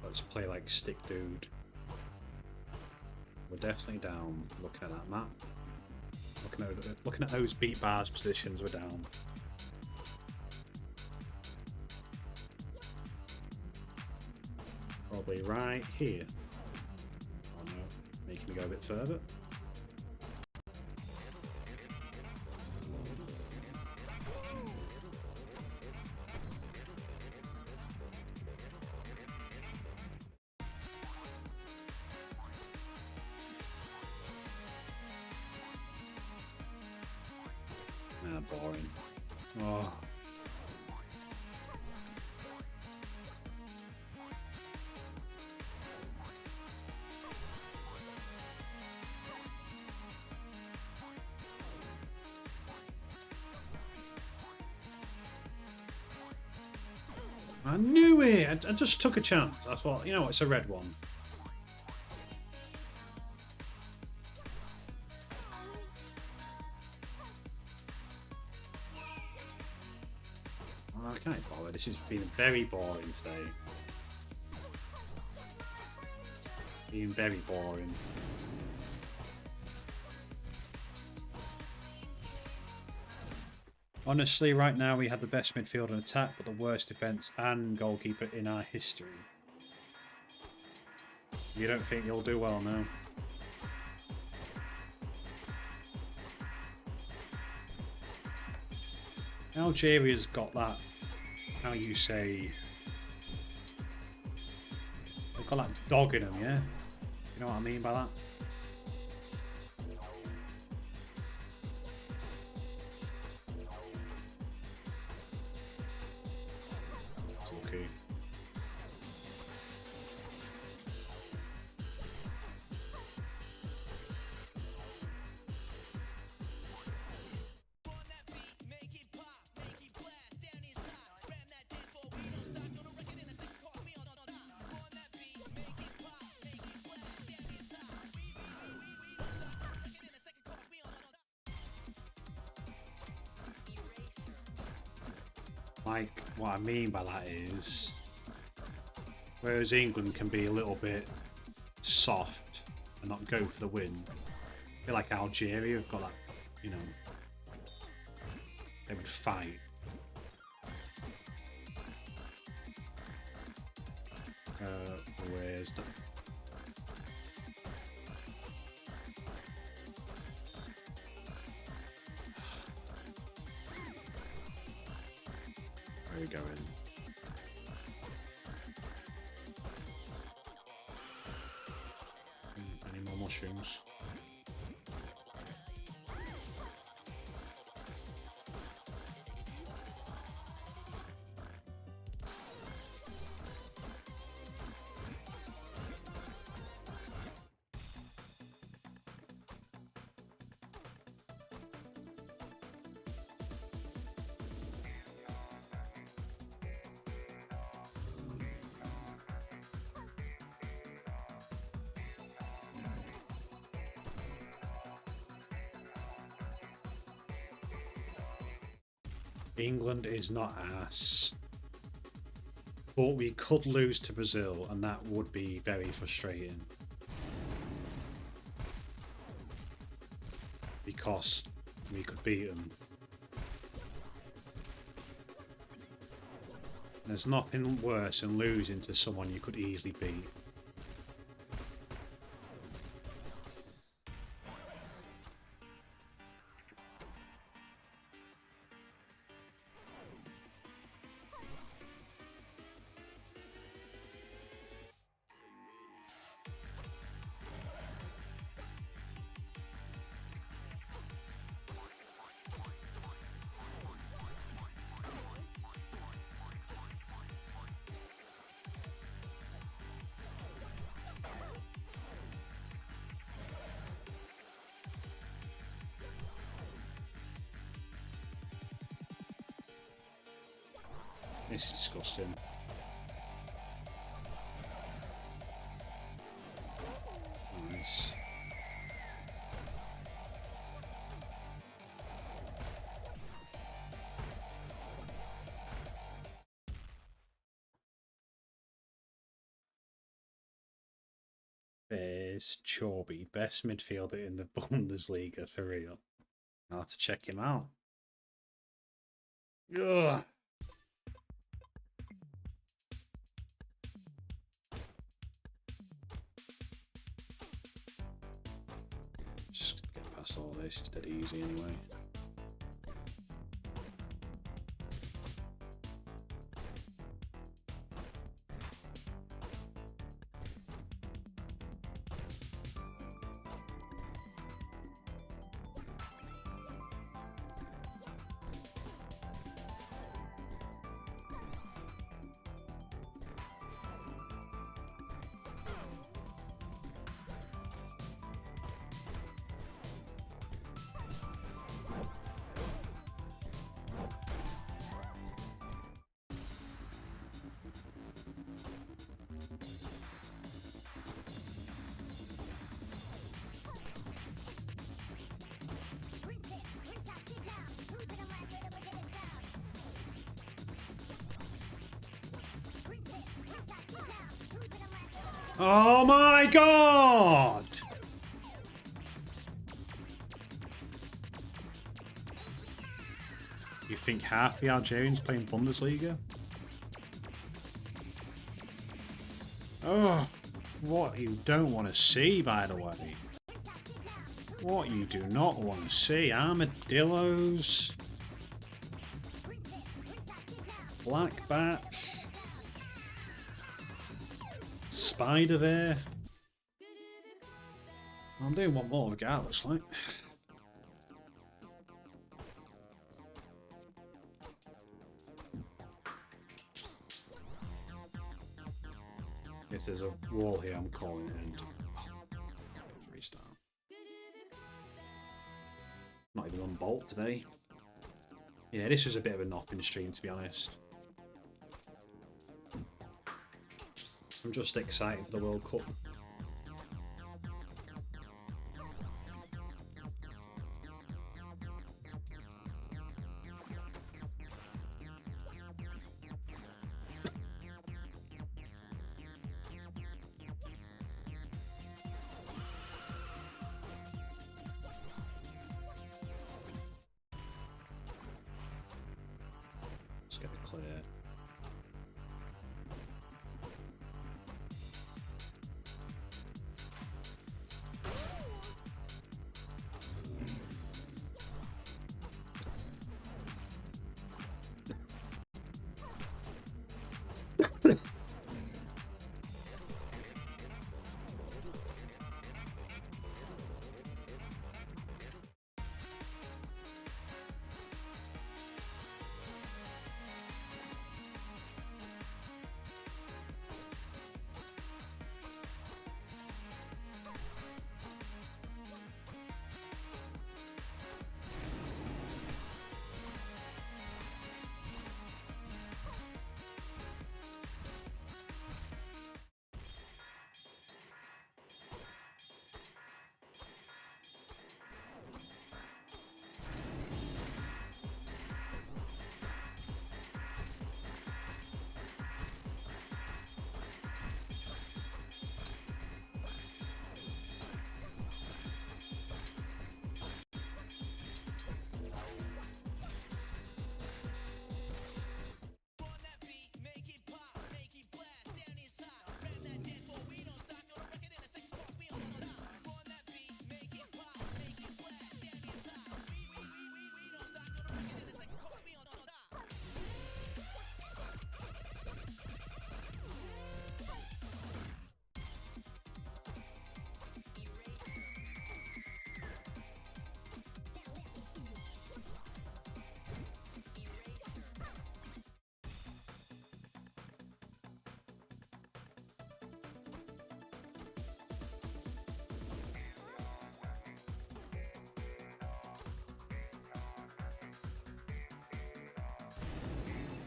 Speaker 1: Let's play like Stick Dude. We're definitely down. Looking at that map. Looking at those beat bars positions, we're down. Probably right here. Oh no, making me go a bit further. Boring. Oh. I knew it! I just took a chance. I thought, you know what, it's a red one. I can't bother. This has been very boring today. Being very boring. Honestly, right now we have the best midfield and attack, but the worst defence and goalkeeper in our history. You don't think you'll do well now? Algeria's got that, how you say, they've got that dog in them, yeah? You know what I mean by that? It's okay. Like, what I mean by that is, whereas England can be a little bit soft and not go for the win, I feel like Algeria have got that, you know, they would fight. Where's the... Where are you going? Any more mushrooms? England is not ass, but we could lose to Brazil, and that would be very frustrating because we could beat them. There's nothing worse than losing to someone you could easily beat. This is disgusting. Nice. There's Chorby, best midfielder in the Bundesliga for real. I'll have to check him out. Ugh. Just get past all this, it's dead easy anyway. Oh my god! You think half the Algerians playing Bundesliga? Oh, what you don't want to see, by the way. What you do not want to see. Armadillos. Black bats. Spider there. I'm doing one more regardless, like. If there's a wall here, I'm calling it end. Restart. Not even on Bolt today. Yeah, this was a bit of a nothing stream, to be honest. I'm just excited for the World Cup. Let's get it clear.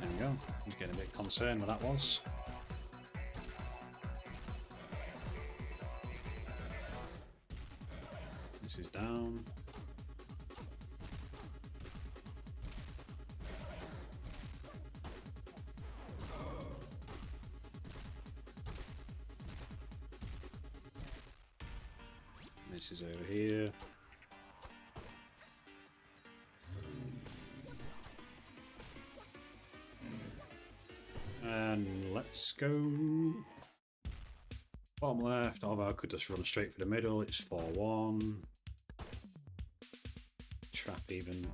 Speaker 1: There we go. I was getting a bit concerned what that was. This is down. This is over here. And let's go bottom left. Although I could just run straight for the middle. It's 4-1. Trap even.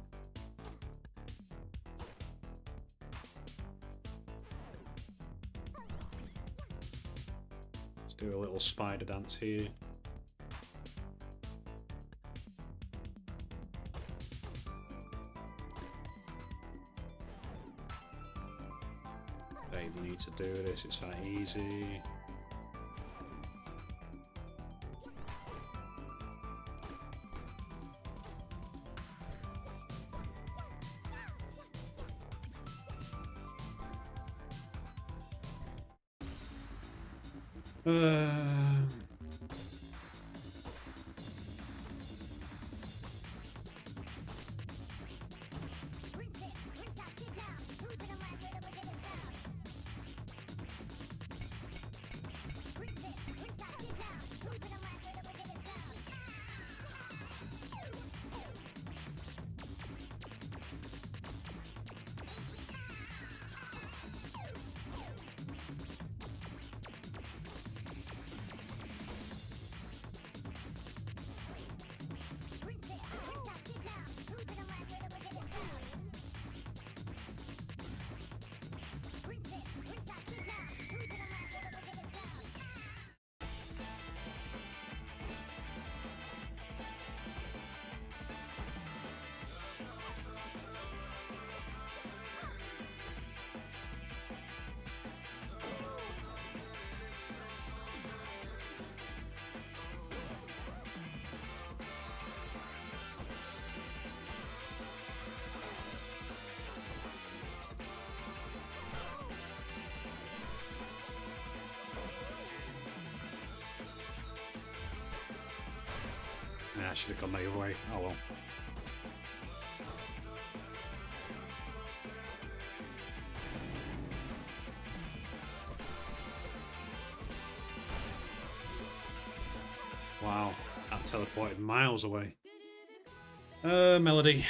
Speaker 1: Let's do a little spider dance here. Don't even need to do this, it's that easy. Yeah, I should have gone the other way. Oh well. Wow, that teleported miles away. Melody.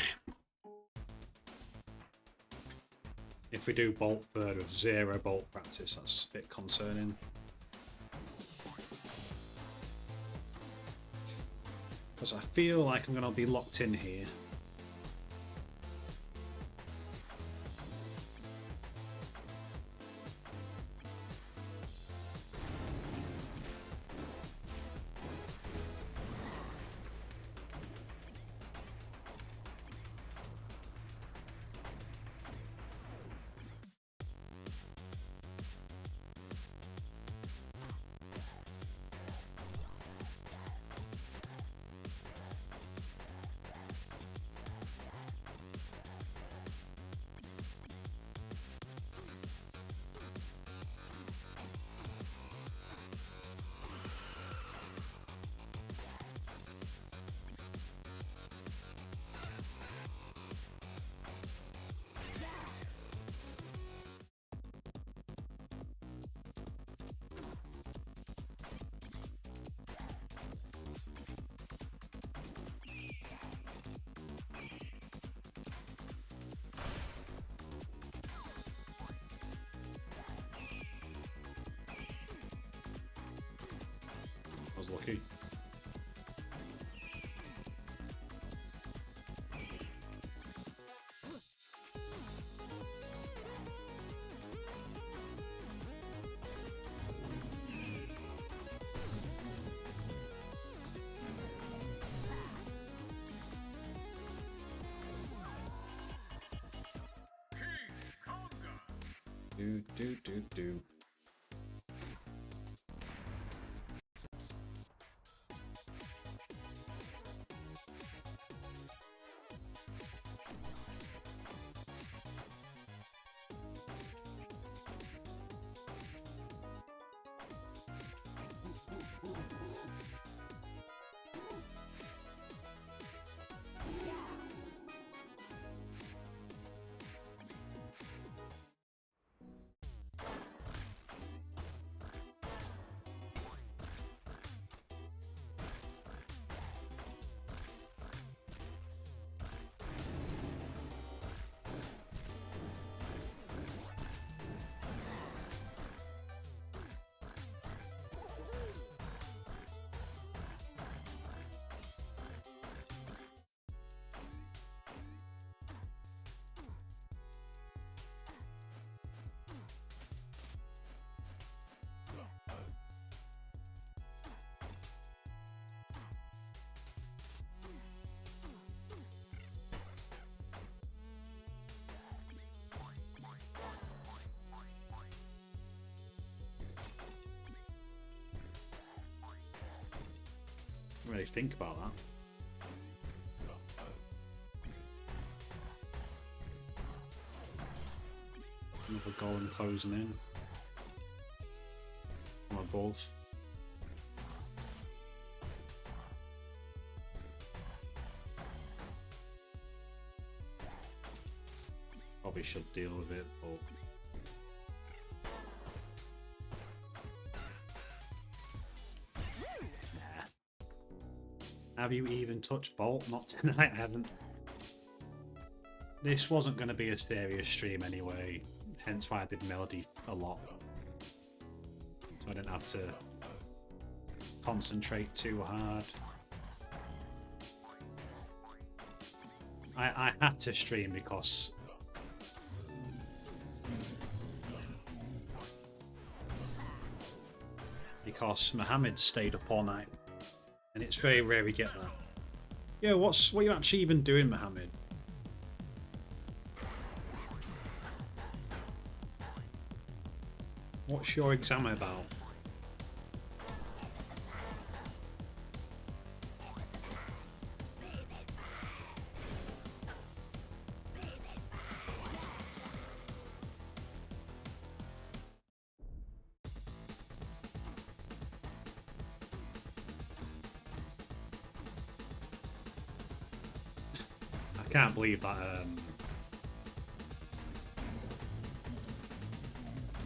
Speaker 1: If we do bolt third with 0 bolt practice, that's a bit concerning. Because I feel like I'm going to be locked in here. I was lucky. Do. Really think about that. Another golem closing in. From above. Probably should deal with it, but have you even touched Bolt? Not tonight, I haven't. This wasn't going to be a serious stream anyway, hence why I did Melody a lot. So I didn't have to concentrate too hard. I had to stream because Mohammed stayed up all night. And it's very rare we get that. Yeah, what are you actually even doing, Mohammed? What's your exam about? I can't believe that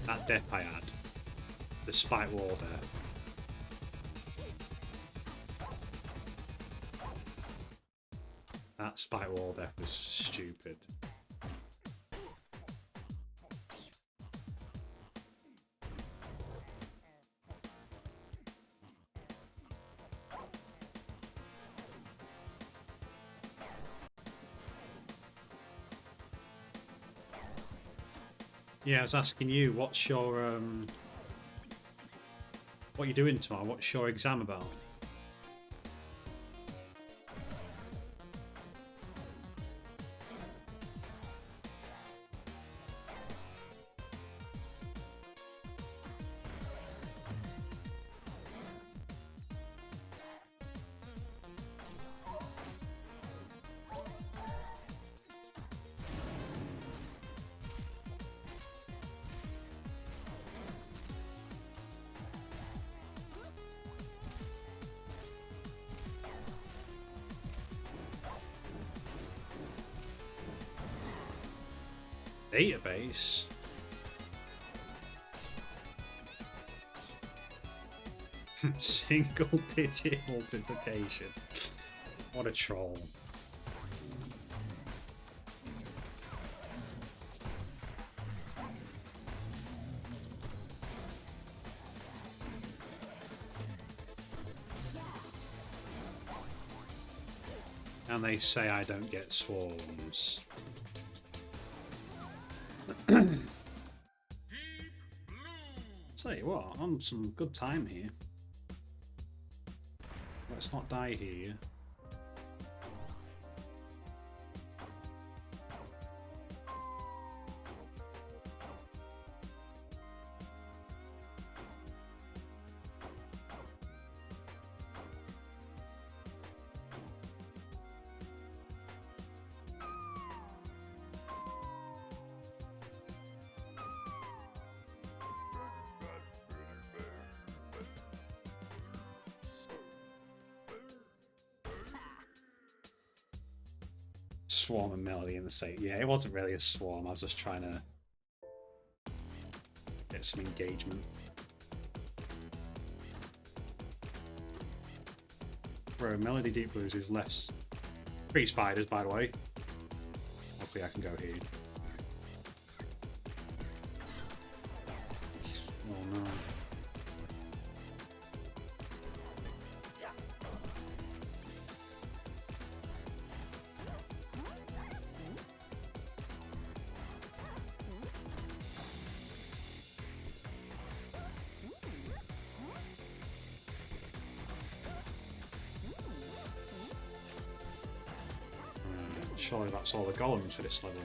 Speaker 1: that death I had, the spike wall there. That spike wall death was stupid. Yeah, I was asking you, what's your what you doing tomorrow? What's your exam about? Database? Single digit multiplication. What a troll. And they say I don't get swarms.
Speaker 2: Deep blue.
Speaker 1: Tell you what, I'm on some good time here. Let's not die here. Swarm and Melody in the same. Yeah, it wasn't really a swarm. I was just trying to get some engagement. Bro, Melody Deep Blues is less. 3 spiders, by the way. Hopefully, I can go here. Oh no. Surely that's all the golems for this level.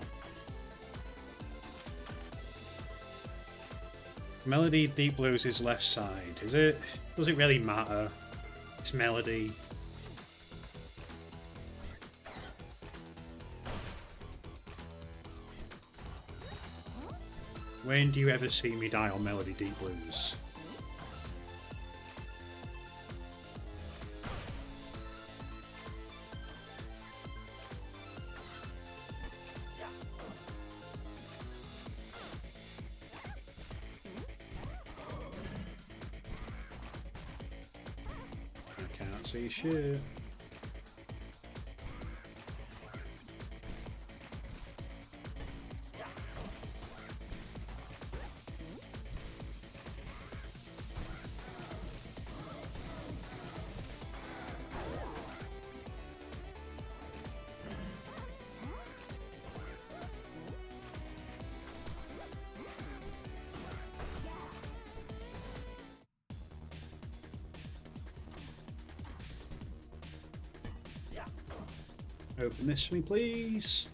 Speaker 1: Melody Deep Blues is left side, is it? Does it really matter? It's Melody. When do you ever see me die on Melody Deep Blues? See shit. Open this for me, please.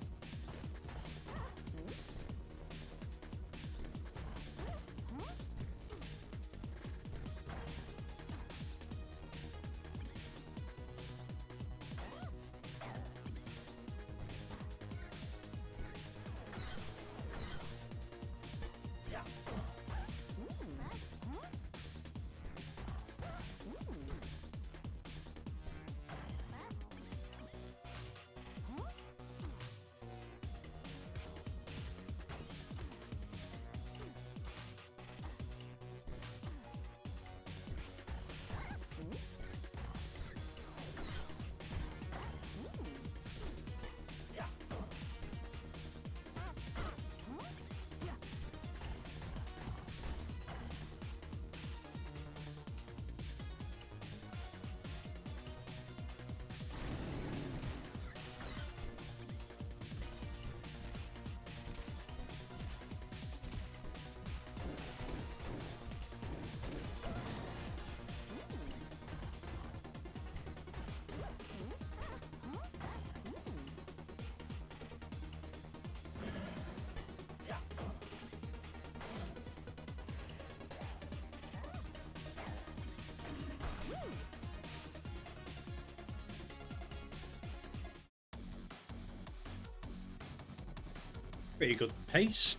Speaker 1: Pretty good pace.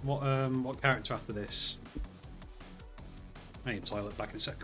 Speaker 1: What character after this? I need a toilet, back in a sec.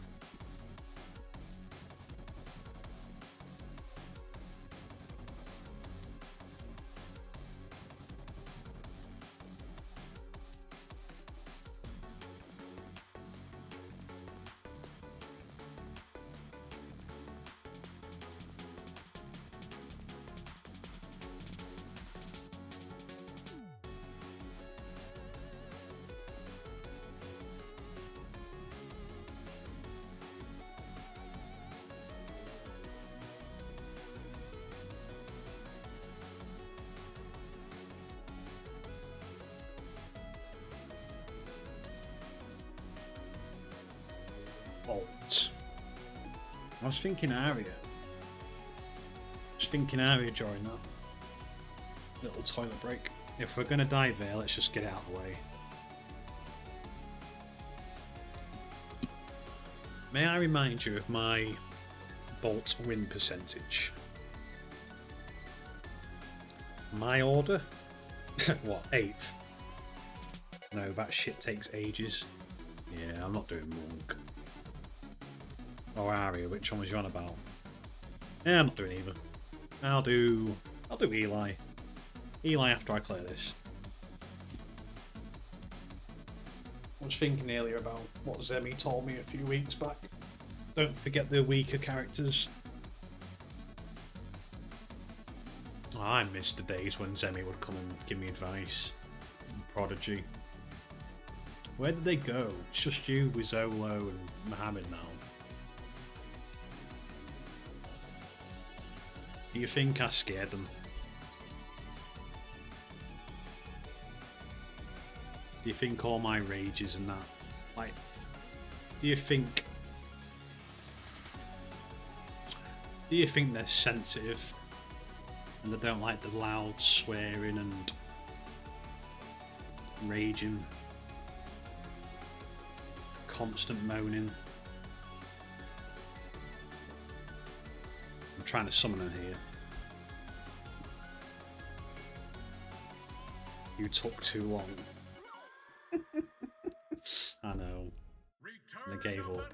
Speaker 1: Bolt. I was thinking Aria. During that little toilet break. If we're gonna dive there, let's just get it out of the way. May I remind you of my Bolt win percentage? My order? What, 8th? No, that shit takes ages. Yeah, I'm not doing Monk. Or Aria, which one was you on about? Yeah, I'm not doing either. I'll do Eli. Eli after I clear this. I was thinking earlier about what Zemi told me a few weeks back. Don't forget the weaker characters. Oh, I missed the days when Zemi would come and give me advice. Prodigy. Where did they go? It's just you with Zolo and Mohammed now. Do you think I scared them? Do you think all my rages and that, like, do you think they're sensitive and they don't like the loud swearing and raging, constant moaning? I'm trying to summon her here. You took too long. I know. They gave up.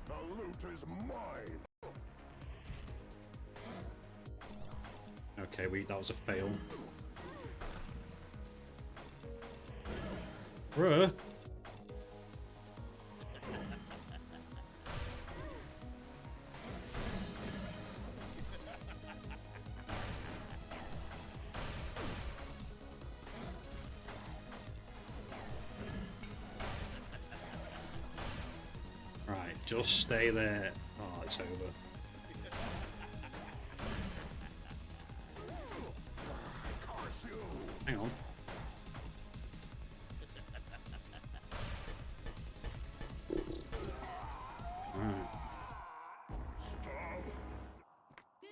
Speaker 2: The loot is mine.
Speaker 1: Okay, that was a fail. Bruh. Right, just stay there. Oh, it's over. Hang on.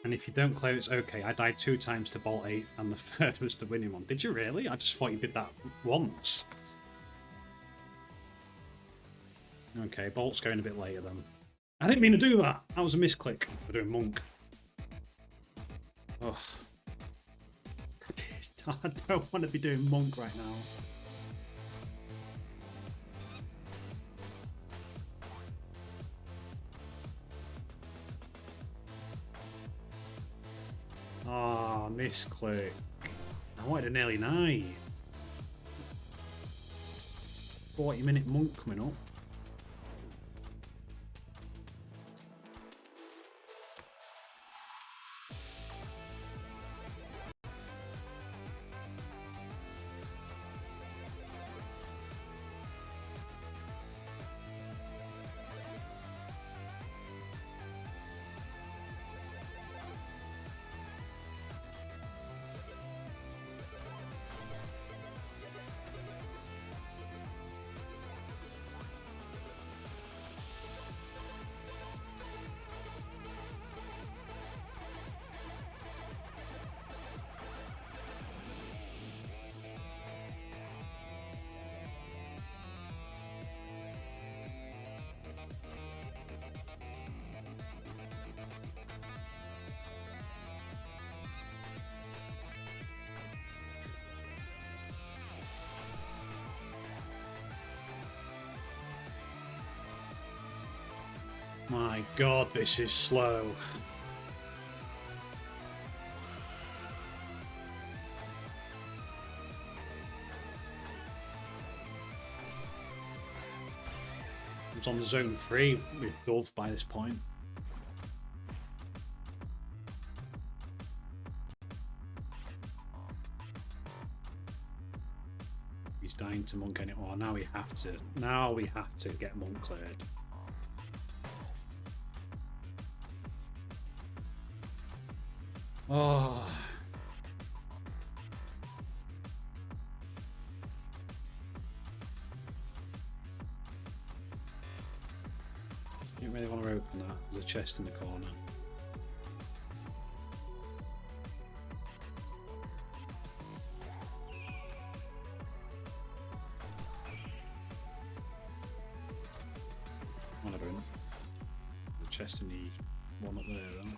Speaker 1: And if you don't clear, it's okay. I died 2 times to Bolt 8, and the third was the winning one. Did you really? I just thought you did that once. Okay, Bolt's going a bit later then. I didn't mean to do that. That was a misclick. We're doing Monk. Ugh. I don't want to be doing Monk right now. Ah, misclick. I wanted an early night. 40-minute Monk coming up. My god, this is slow. I was on zone 3 with Dove by this point. He's dying to monk any. Oh, now we have to. Now we have to get monk cleared. Oh. Don't really want to open that. There's a chest in the corner. Well, I don't. There's a chest in the one up there, though.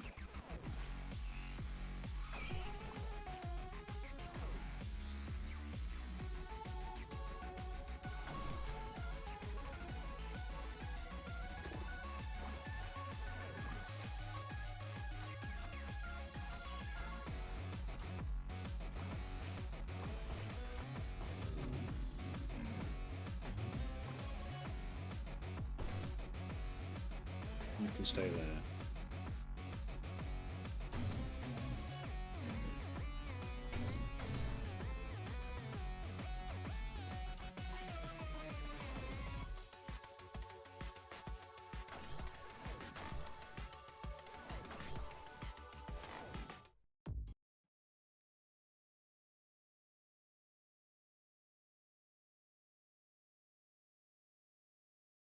Speaker 1: You can stay there.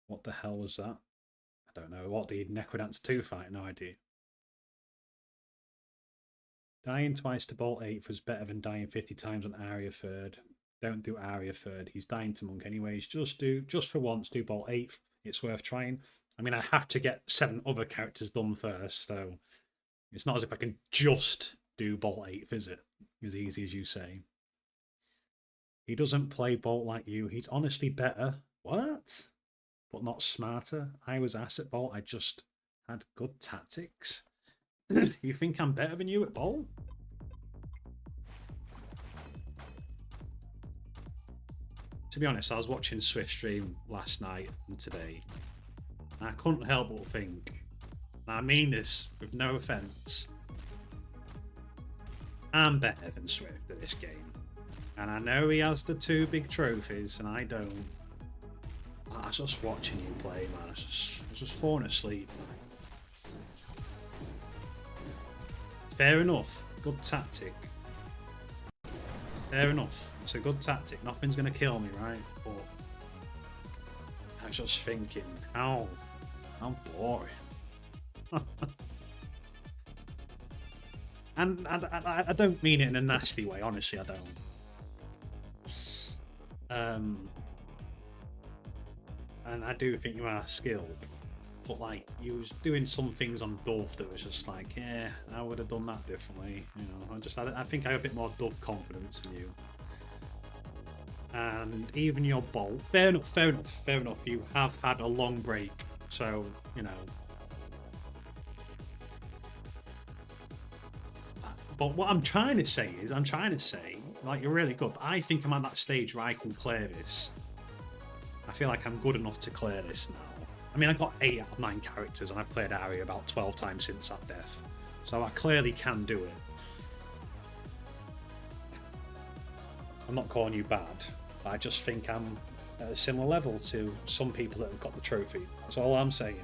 Speaker 1: What the hell was that? I don't know. What, the NecroDancer 2 fight? No idea. Dying twice to Bolt 8th was better than dying 50 times on Area 3rd. Don't do Area 3rd. He's dying to Monk anyways. Just for once, do Bolt 8th. It's worth trying. I mean, I have to get 7 other characters done first, so it's not as if I can just do Bolt 8th, is it? As easy as you say. He doesn't play Bolt like you. He's honestly better. What? But not smarter. I was Asset Bolt. I just had good tactics. You think I'm better than you at Bolt? To be honest, I was watching Swift stream last night and today, and I couldn't help but think, and I mean this with no offence, I'm better than Swift at this game. And I know he has the 2 big trophies, and I don't. I was just watching you play, man. I was just falling asleep, man. Fair enough. Good tactic. Fair enough. It's a good tactic. Nothing's going to kill me, right? But I was just thinking, how boring. And I don't mean it in a nasty way. Honestly, I don't. And I do think you are skilled, but like you was doing some things on Dove that was just like, yeah, I would have done that differently. You know, I think I have a bit more Dove confidence in you. And even your Bolt, fair enough. You have had a long break, so you know. But what I'm trying to say is, like, you're really good. But I think I'm at that stage where I can clear this. I feel like I'm good enough to clear this now. I mean, I got 8 out of 9 characters, and I've played Aria about 12 times since that death. So I clearly can do it. I'm not calling you bad, but I just think I'm at a similar level to some people that have got the trophy. That's all I'm saying.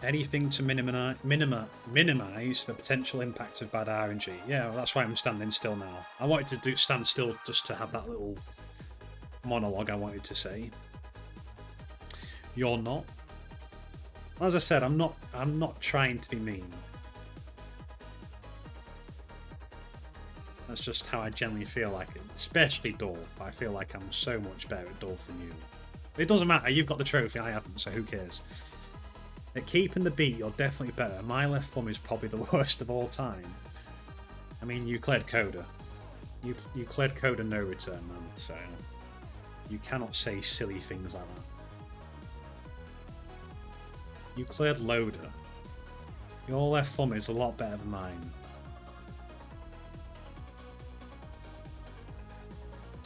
Speaker 1: Anything to minimize the potential impact of bad RNG. Yeah, well, that's why I'm standing still now. I wanted to stand still just to have that little monologue I wanted to say. You're not. As I said, I'm not trying to be mean. That's just how I generally feel like it. Especially Dove. I feel like I'm so much better at Dove than you. It doesn't matter. You've got the trophy. I haven't, so who cares? At keeping the beat, you're definitely better. My left thumb is probably the worst of all time. I mean, you cleared Coda. You cleared Coda no return, man, so You cannot say silly things like that. You cleared Loader. Your left thumb is a lot better than mine.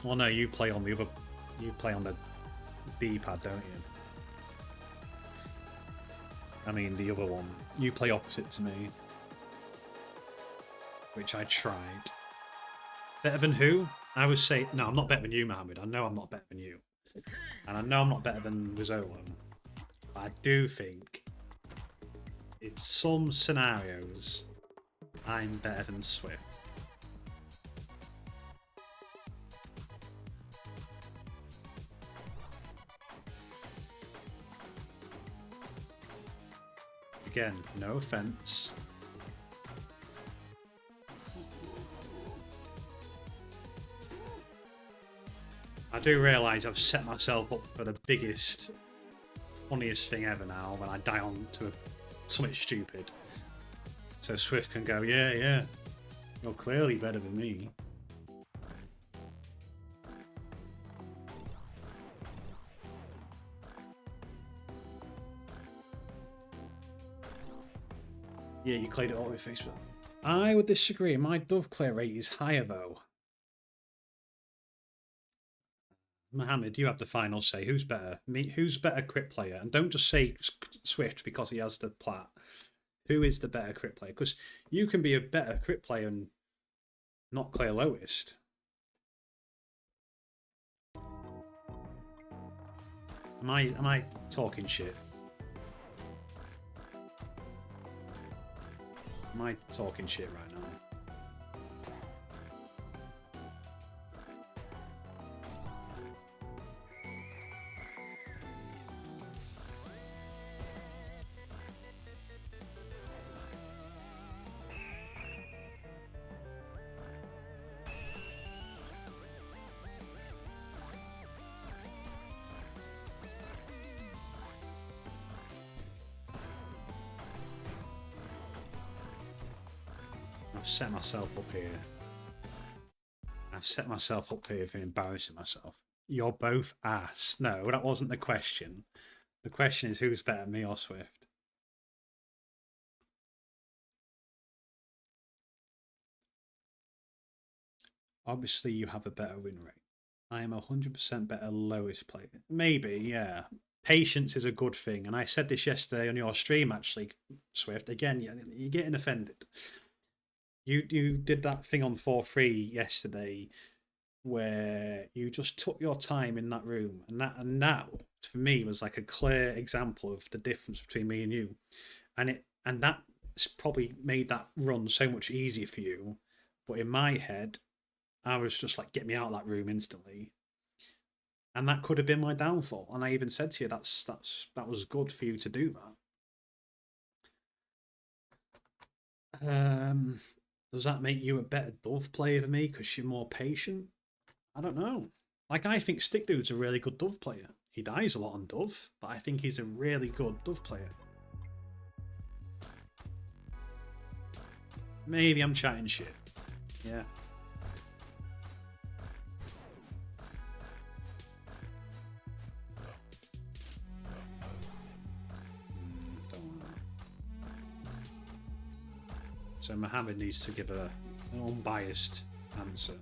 Speaker 1: Well, no, you play on the other. You play on the D-pad, don't you? I mean, the other one. You play opposite to me, which I tried. Better than who? I would say no. I'm not better than you, Mohammed. I know I'm not better than you, and I know I'm not better than Rizzolo. I do think, in some scenarios, I'm better than Swift. Again, no offense. I do realise I've set myself up for the biggest, funniest thing ever now when I die on to something stupid. So Swift can go, yeah, you're clearly better than me. Yeah, you cleared it all with Facebook. I would disagree. My dove clear rate is higher though. Mohammed, you have the final say. Who's better? Me? Who's better Crypt player? And don't just say Swift because he has the plat. Who is the better Crypt player? Because you can be a better Crypt player and not clear lowest. Am I talking shit? Am I talking shit right now? I've set myself up here. I've set myself up here for embarrassing myself. You're both ass. No, that wasn't the question. The question is who's better, me or Swift? Obviously, you have a better win rate. I am 100% better lowest player. Maybe, yeah. Patience is a good thing. And I said this yesterday on your stream, actually, Swift. Again, you're getting offended. You did that thing on 4-3 yesterday where you just took your time in that room, and that for me was like a clear example of the difference between me and you, and that's probably made that run so much easier for you. But in my head, I was just like, get me out of that room instantly, and that could have been my downfall. And I even said to you, that was good for you to do that. Does that make you a better dove player than me because you're more patient? I don't know. Like, I think Stick Dude's a really good dove player. He dies a lot on dove, but I think he's a really good dove player. Maybe I'm chatting shit. Yeah. So Mohammed needs to give an unbiased answer.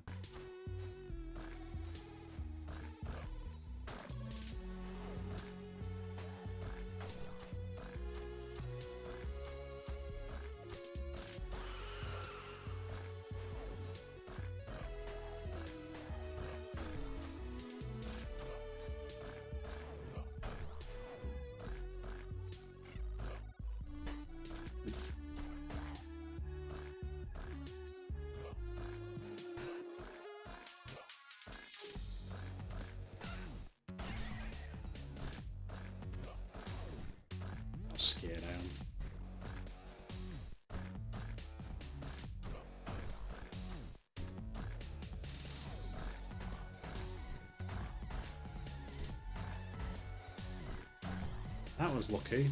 Speaker 1: Scared I am. That was lucky.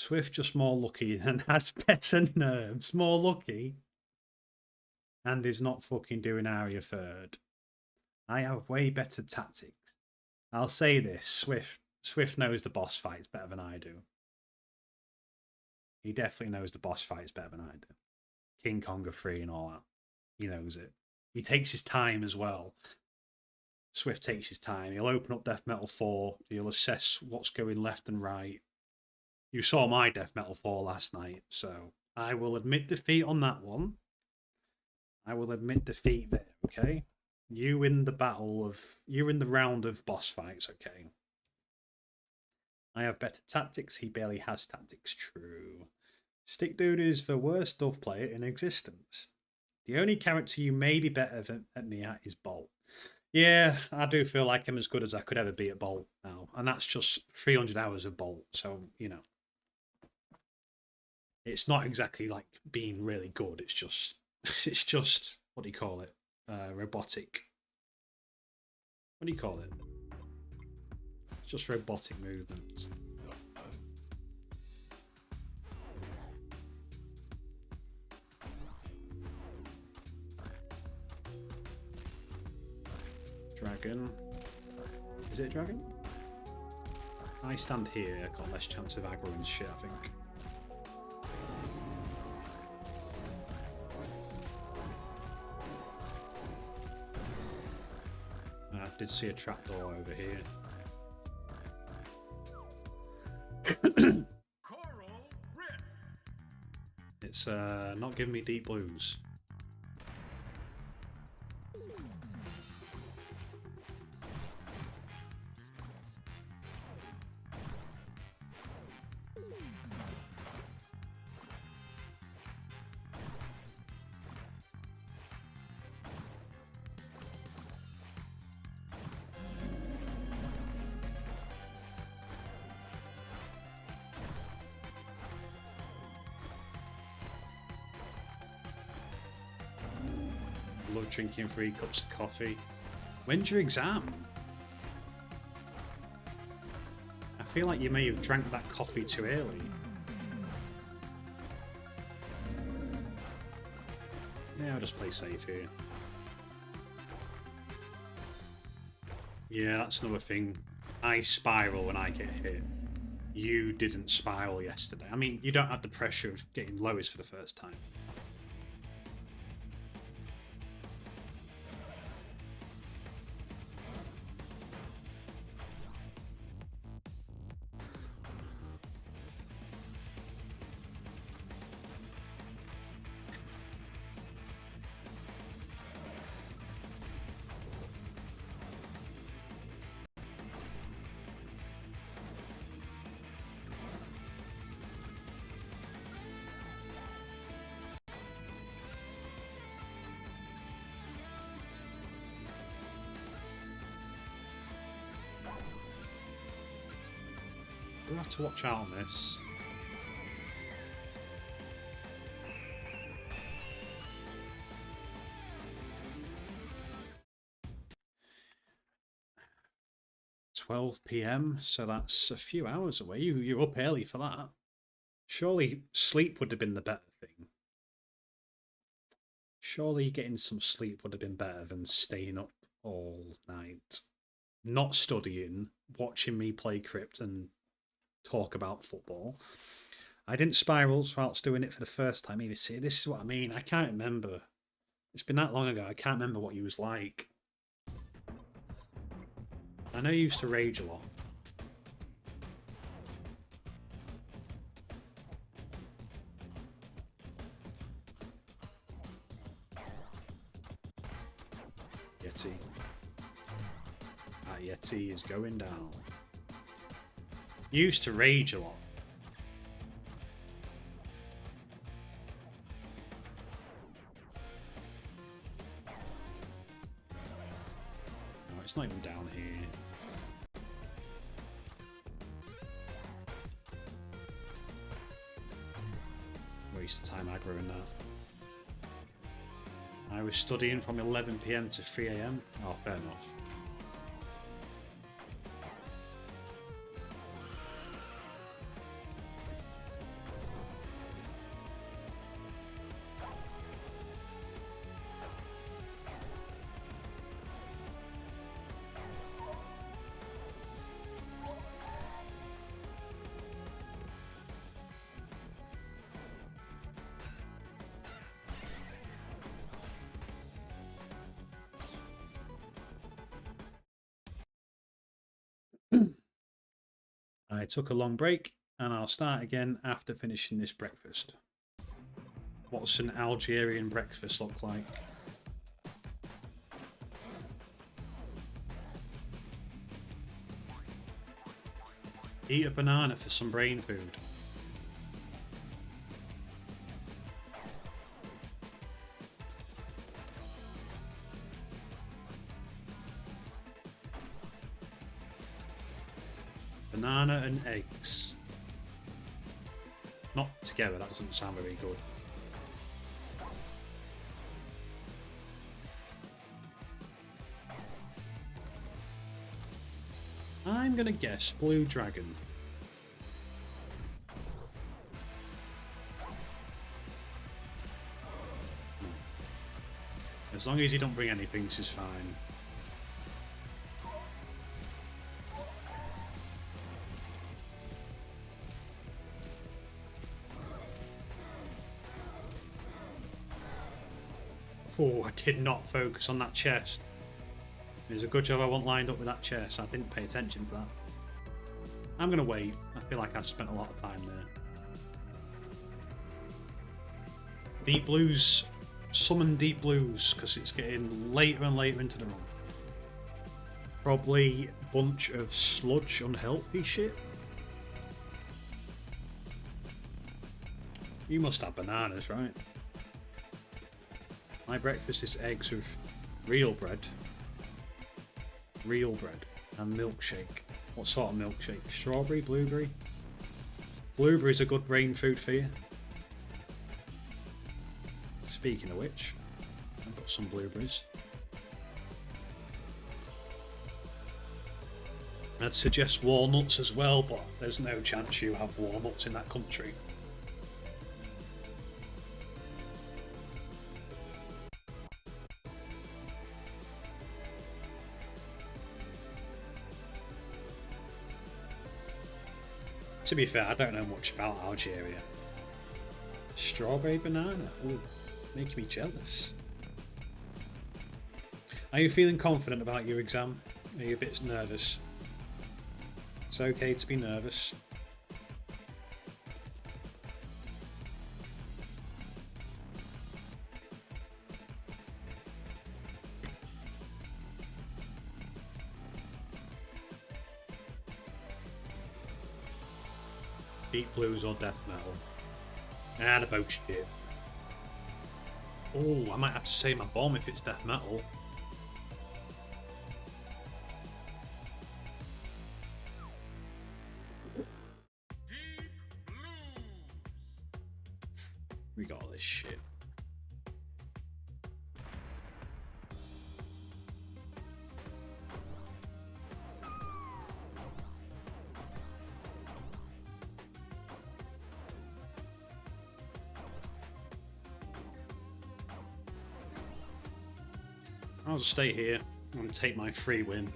Speaker 1: Swift just more lucky and has better nerves. More lucky. And is not fucking doing area third. I have way better tactics. I'll say this, Swift knows the boss fights better than I do. He definitely knows the boss fights better than I do. King Konga 3 and all that. He knows it. He takes his time as well. Swift takes his time. He'll open up Death Metal 4. He'll assess what's going left and right. You saw my Death Metal 4 last night, so I will admit defeat on that one. I will admit defeat there, okay? You in the round of boss fights, okay? I have better tactics. He barely has tactics. True. Stick Dude is the worst Dove player in existence. The only character you may be better at me at is Bolt. Yeah, I do feel like I'm as good as I could ever be at Bolt now. And that's just 300 hours of Bolt. So, you know. It's not exactly like being really good. It's just, what do you call it? Robotic. What do you call it? It's just robotic movement. Dragon. Is it a dragon? I stand here, I've got less chance of aggro and shit, I think. I did see a trapdoor over here.
Speaker 2: Coral Rift.
Speaker 1: It's not giving me deep blues. Love drinking 3 cups of coffee. When's your exam? I feel like you may have drank that coffee too early. Yeah, I'll just play safe here. Yeah, that's another thing. I spiral when I get hit. You didn't spiral yesterday. I mean, you don't have the pressure of getting lowest for the first time. We'll have to watch out on this. £12 PM, so that's a few hours away. You're up early for that. Surely sleep would have been the better thing. Surely getting some sleep would have been better than staying up all night. Not studying, watching me play Crypt and talk about football. I didn't spiral whilst doing it for the first time either. See, this is what I mean. I can't remember. It's been that long ago. I can't remember what he was like. I know you used to rage a lot. Yeti. That Yeti is going down. You used to rage a lot. No, it's not even down here. Waste of time aggroing that. I was studying from 11 PM to 3 AM. Oh, fair enough. I took a long break and I'll start again after finishing this breakfast. What's an Algerian breakfast look like? Eat a banana for some brain food. Banana and eggs. Not together, that doesn't sound very good. I'm gonna guess Blue Dragon. As long as you don't bring anything, this is fine. Oh, I did not focus on that chest. It's a good job I wasn't lined up with that chest. I didn't pay attention to that. I'm going to wait. I feel like I've spent a lot of time there. Deep Blues. Summon Deep Blues, because it's getting later and later into the run. Probably a bunch of sludge, unhealthy shit. You must have bananas, right? My breakfast is eggs with real bread, and milkshake. What sort of milkshake? Strawberry, blueberry? Blueberry's a good brain food for you. Speaking of which, I've got some blueberries. I'd suggest walnuts as well, but there's no chance you have walnuts in that country. To be fair, I don't know much about Algeria. Strawberry banana? Ooh, making me jealous. Are you feeling confident about your exam? Are you a bit nervous? It's okay to be nervous. Deep Blues or Death Metal? And a boat shit. Oh, I might have to say my bomb if it's Death Metal.
Speaker 2: Deep Blues.
Speaker 1: We got all this shit. I'll just stay here and take my free win.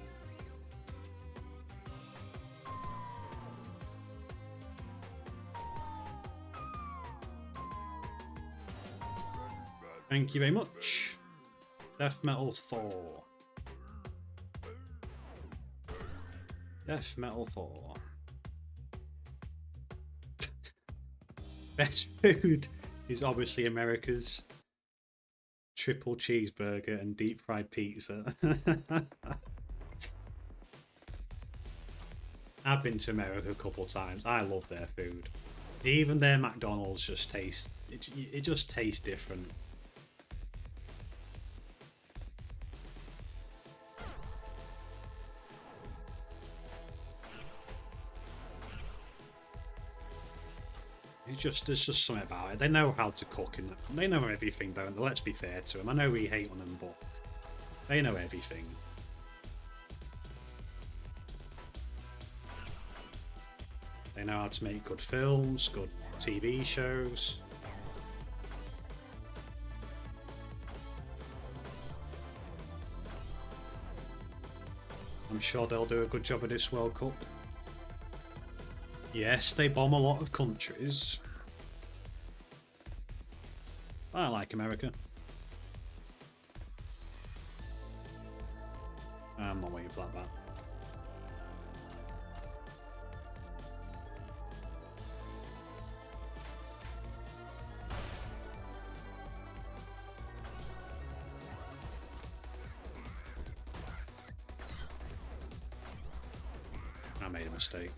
Speaker 1: Thank you very much. Death Metal 4. Death Metal 4. Best food is obviously America's. Triple cheeseburger and deep fried pizza. I've been to America a couple of times. I love their food. Even their McDonald's just tastes. It just tastes different. There's just something about it. They know how to cook and they know everything, don't they? Let's be fair to them. I know we hate on them, but they know everything. They know how to make good films, good TV shows. I'm sure they'll do a good job of this World Cup. Yes, they bomb a lot of countries. I like America. I'm not waiting for that back. I made a mistake.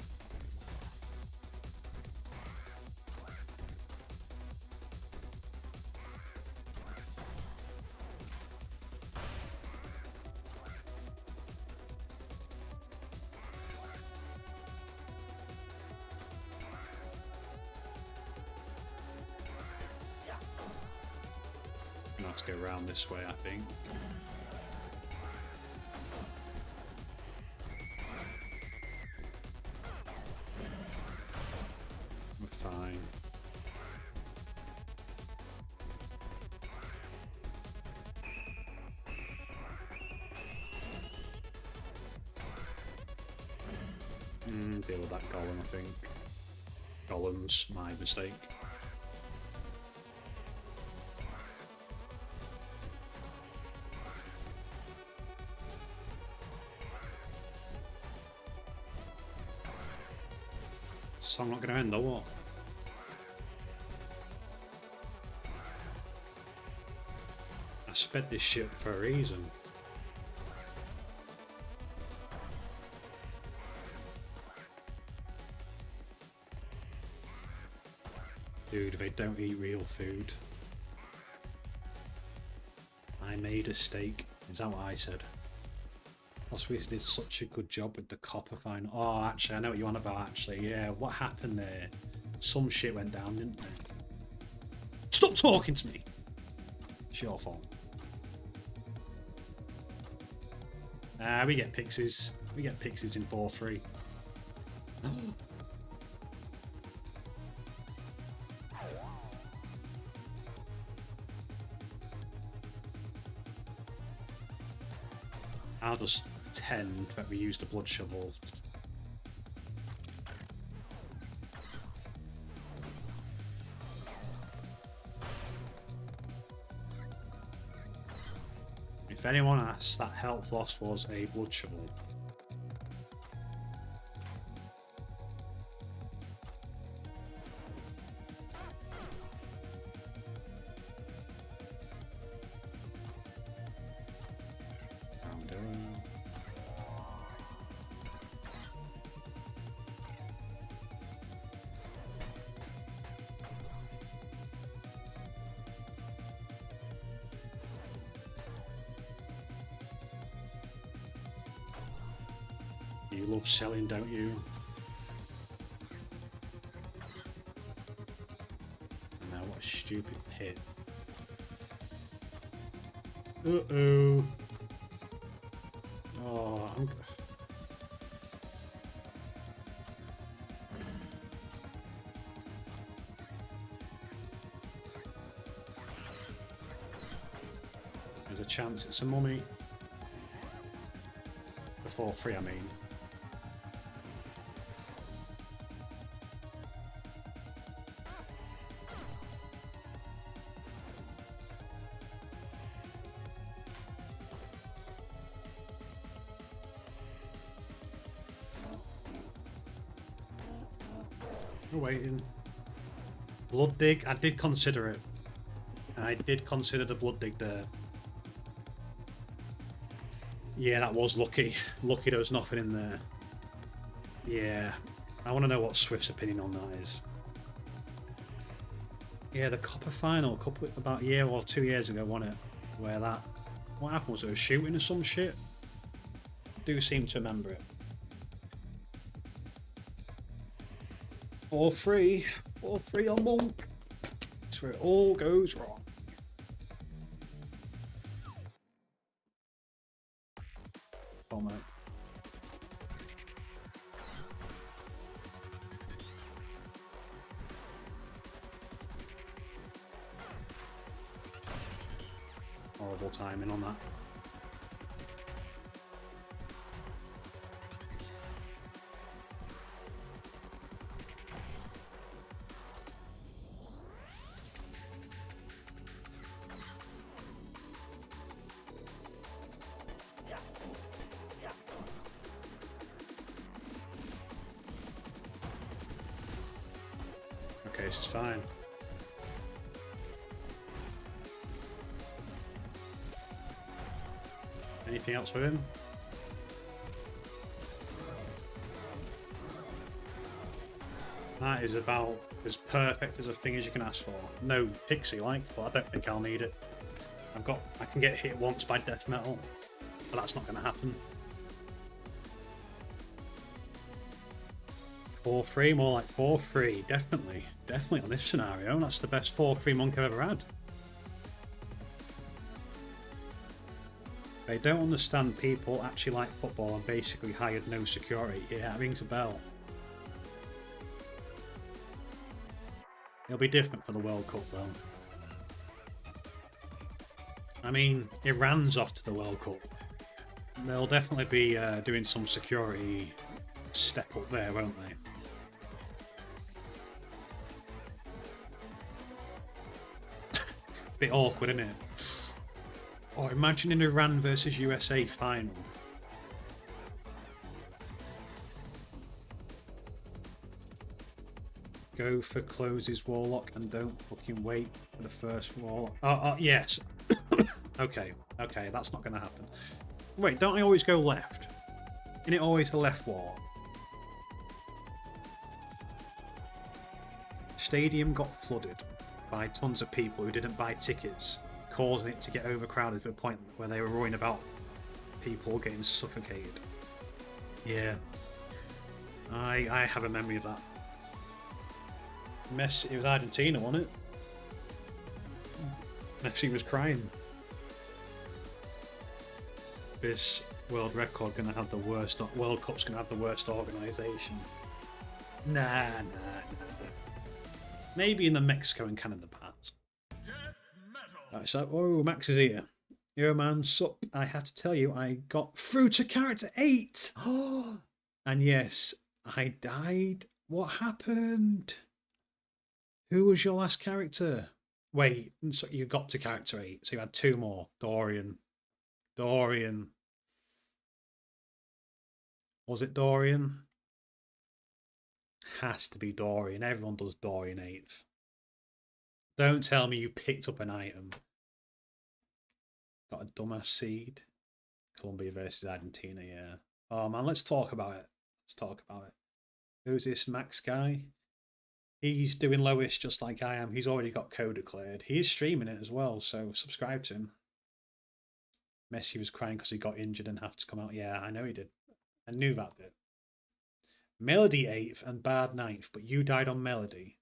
Speaker 1: I'm gonna have to go around this way, I think. We're fine. Deal with that golem, I think. Golem's my mistake. Song not gonna end or what? I sped this shit for a reason. Dude, they don't eat real food. I made a steak. Is that what I said? We did such a good job with the copper fine. Oh, actually, I know what you want about, actually. Yeah, what happened there? Some shit went down, didn't there? Stop talking to me! It's your fault. We get pixies. We get pixies in 4-3. I'll just pretend that we used a blood shovel. If anyone asks, that health loss was a blood shovel. You love selling, don't you? Now, what a stupid pit. Uh-oh. Oh, there's a chance it's a mummy. Before 3, I mean. We're waiting. Blood dig. I did consider it. I did consider the blood dig there. Yeah, that was lucky. Lucky there was nothing in there. Yeah. I want to know what Swift's opinion on that is. Yeah, the Copper final, about a year or 2 years ago, wasn't it? Where that... What happened? Was it a shooting or some shit? I do seem to remember it. 4-3. 4-3 on Monk. That's where it all goes wrong. Oh, mate. Horrible timing on that. Okay, this is fine. Anything else with him? That is about as perfect as a thing as you can ask for. No pixie-like, but I don't think I'll need it. I can get hit once by death metal, but that's not going to happen. 4-3, more like 4-3, definitely. Definitely on this scenario, that's the best 4-3 monk I've ever had. They don't understand people actually like football and basically hired no security. Yeah, it rings a bell. It'll be different for the World Cup though. I mean, Iran's off to the World Cup. They'll definitely be doing some security step up there, won't they? Bit awkward, isn't it? Oh, imagine an Iran versus USA final. Go for closes Warlock and don't fucking wait for the first Warlock. Oh yes. Okay, that's not going to happen. Wait, don't I always go left? Isn't it always the left wall? Stadium got flooded by tons of people who didn't buy tickets, causing it to get overcrowded to the point where they were worrying about people getting suffocated. Yeah. I have a memory of that. Messi, it was Argentina, wasn't it? Messi was crying. This world record gonna have the worst. World Cup's gonna have the worst organisation. Nah. Maybe in the Mexico and Canada parts. Right, so, oh, Max is here. Yo, man, sup? I had to tell you, I got through to character 8. Oh, and yes, I died. What happened? Who was your last character? Wait, so you got to character 8, so you had 2 more. Dorian. Was it Dorian? Has to be Dorian. Everyone does Dorian 8th. Don't tell me you picked up an item. Got a dumbass seed. Colombia versus Argentina, yeah. Oh man, let's talk about it. Who's this Max guy? He's doing lowest just like I am. He's already got code declared. He is streaming it as well, so subscribe to him. Messi was crying because he got injured and have to come out. Yeah, I know he did. I knew that bit. Melody 8th and Bard 9th, but you died on Melody.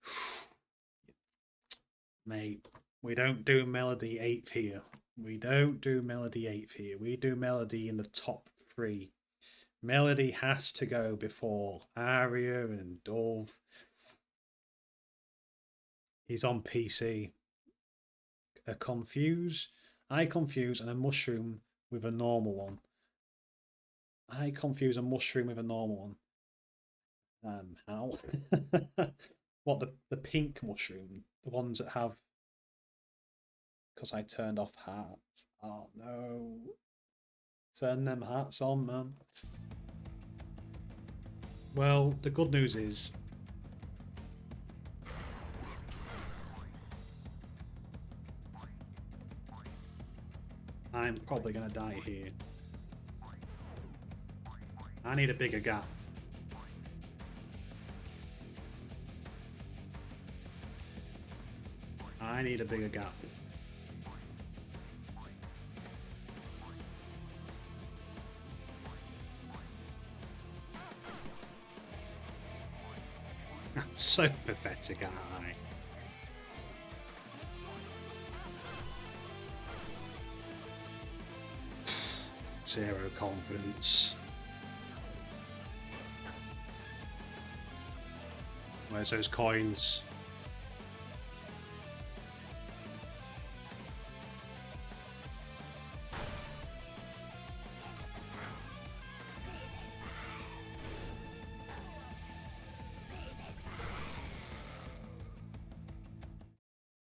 Speaker 1: Mate, we don't do Melody 8th here. We do Melody in the top 3. Melody has to go before Arya and Dove. He's on PC. I confuse and a mushroom with a normal one. How? What, the pink mushroom? The ones that have... Because I turned off hearts. Oh no. Turn them hearts on, man. Well, the good news is... I'm probably going to die here. I need a bigger gap. I need a bigger gap. I'm so pathetic, aren't I? Zero confidence. Where's those coins?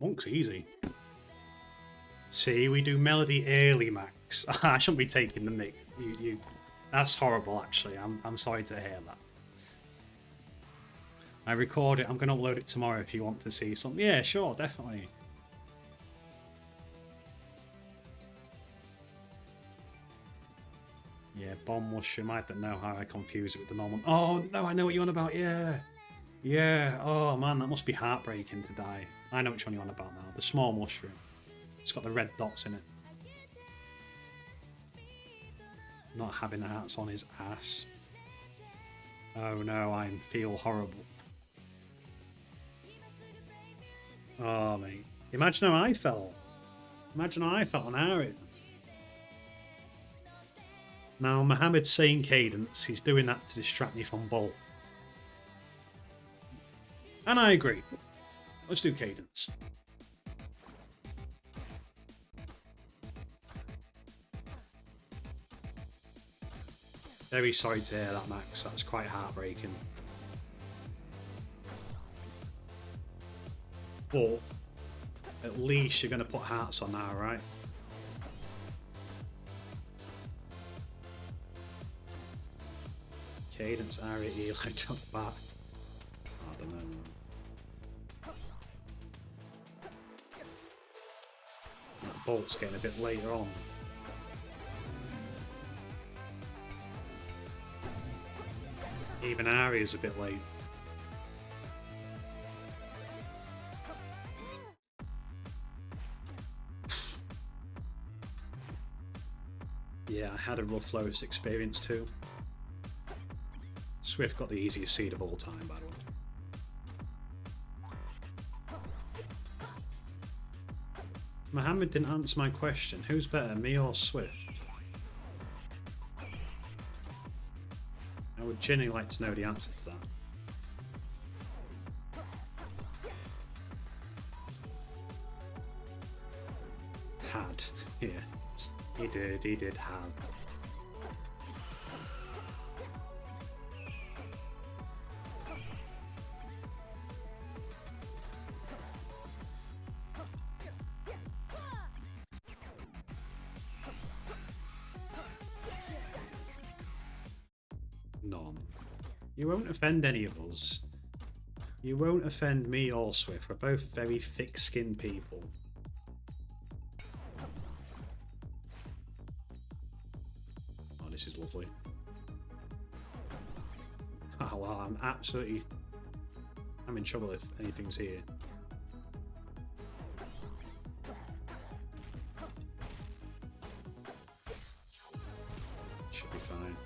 Speaker 1: Monk's easy. See, we do Melody early, Max. I shouldn't be taking the mic. You. That's horrible, actually. I'm sorry to hear that. I record it. I'm going to upload it tomorrow if you want to see something. Yeah, sure, definitely. Yeah, bomb mushroom. I don't know how I confuse it with the normal. Oh, no, I know what you're on about. Yeah. Yeah, oh man, that must be heartbreaking to die. I know which one you're on about now. The small mushroom. It's got the red dots in it. Not having the hats on his ass. Oh no, I feel horrible. Oh mate. Imagine how I felt. Imagine how I felt on Aria. Now Mohammed's saying cadence, he's doing that to distract me from Bolt. And I agree. Let's do cadence. Very sorry to hear that, Max. That's quite heartbreaking. But at least you're going to put hearts on now, right? Cadence, Aria, Eli, jump back. I don't know. That bolt's getting a bit later on. Even Aria's a bit late. Yeah, I had a rough Lotus experience too. Swift got the easiest seed of all time, by the way. Mohammed didn't answer my question. Who's better, me or Swift? I would genuinely like to know the answer to that. Had. Yeah. He did have. None. You won't offend any of us. You won't offend me or Swift. We're both very thick-skinned people. Oh, this is lovely. Oh, well, I'm in trouble if anything's here. Should be fine.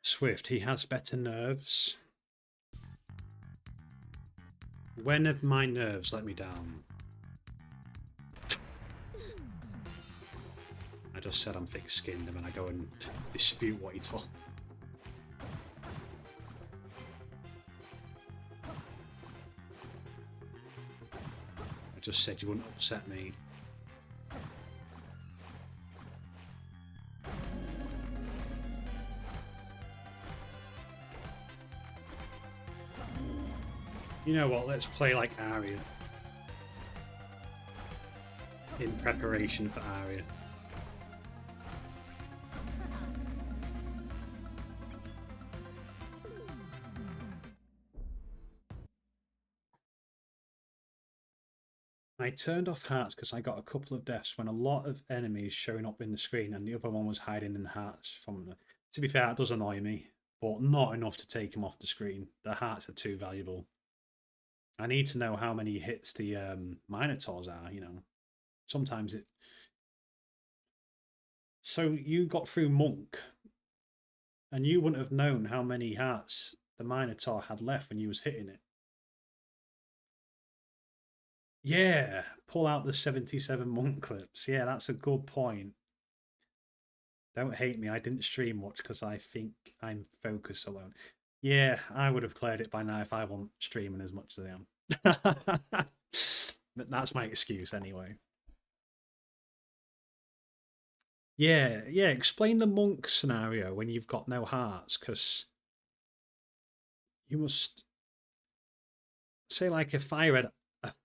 Speaker 1: Swift, he has better nerves. When have my nerves let me down? I just said I'm thick-skinned and then I go and dispute what he told. I just said you wouldn't upset me. You know what, let's play like Aria. In preparation for Aria. I turned off hearts because I got a couple of deaths when a lot of enemies showing up in the screen and the other one was hiding in the hearts from them. To be fair, it does annoy me, but not enough to take him off the screen. The hearts are too valuable. I need to know how many hits the Minotaurs are, you know. Sometimes it... So you got through Monk, and you wouldn't have known how many hearts the Minotaur had left when you was hitting it. Yeah, pull out the 77 Monk clips. Yeah, that's a good point. Don't hate me, I didn't stream much because I think I'm focused alone. Yeah, I would have cleared it by now if I wasn't streaming as much as I am. But that's my excuse anyway. Yeah, explain the monk scenario when you've got no hearts, because you must say like a fire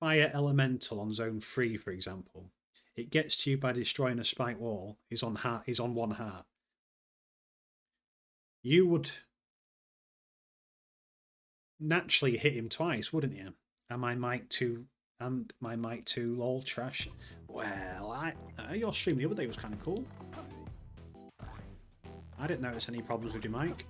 Speaker 1: elemental on zone 3, for example. It gets to you by destroying a spike wall. He's on 1 heart. You would naturally hit him twice, wouldn't you? And my mic 2 lol trash. Well, your stream the other day was kind of cool. I didn't notice any problems with your mic.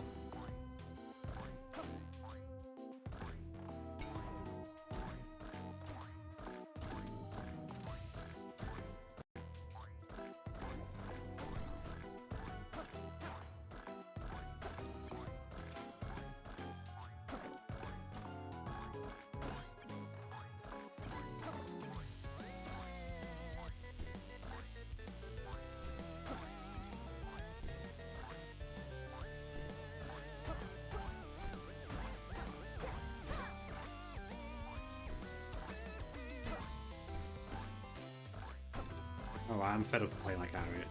Speaker 1: Oh, I'm fed up of playing like Harriet.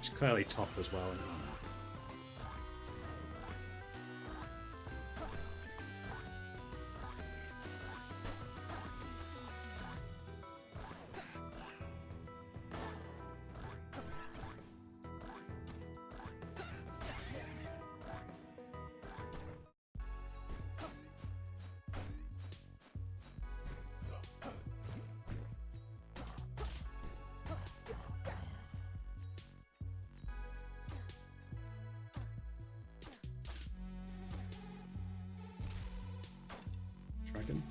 Speaker 1: She's clearly top as well. Dragon.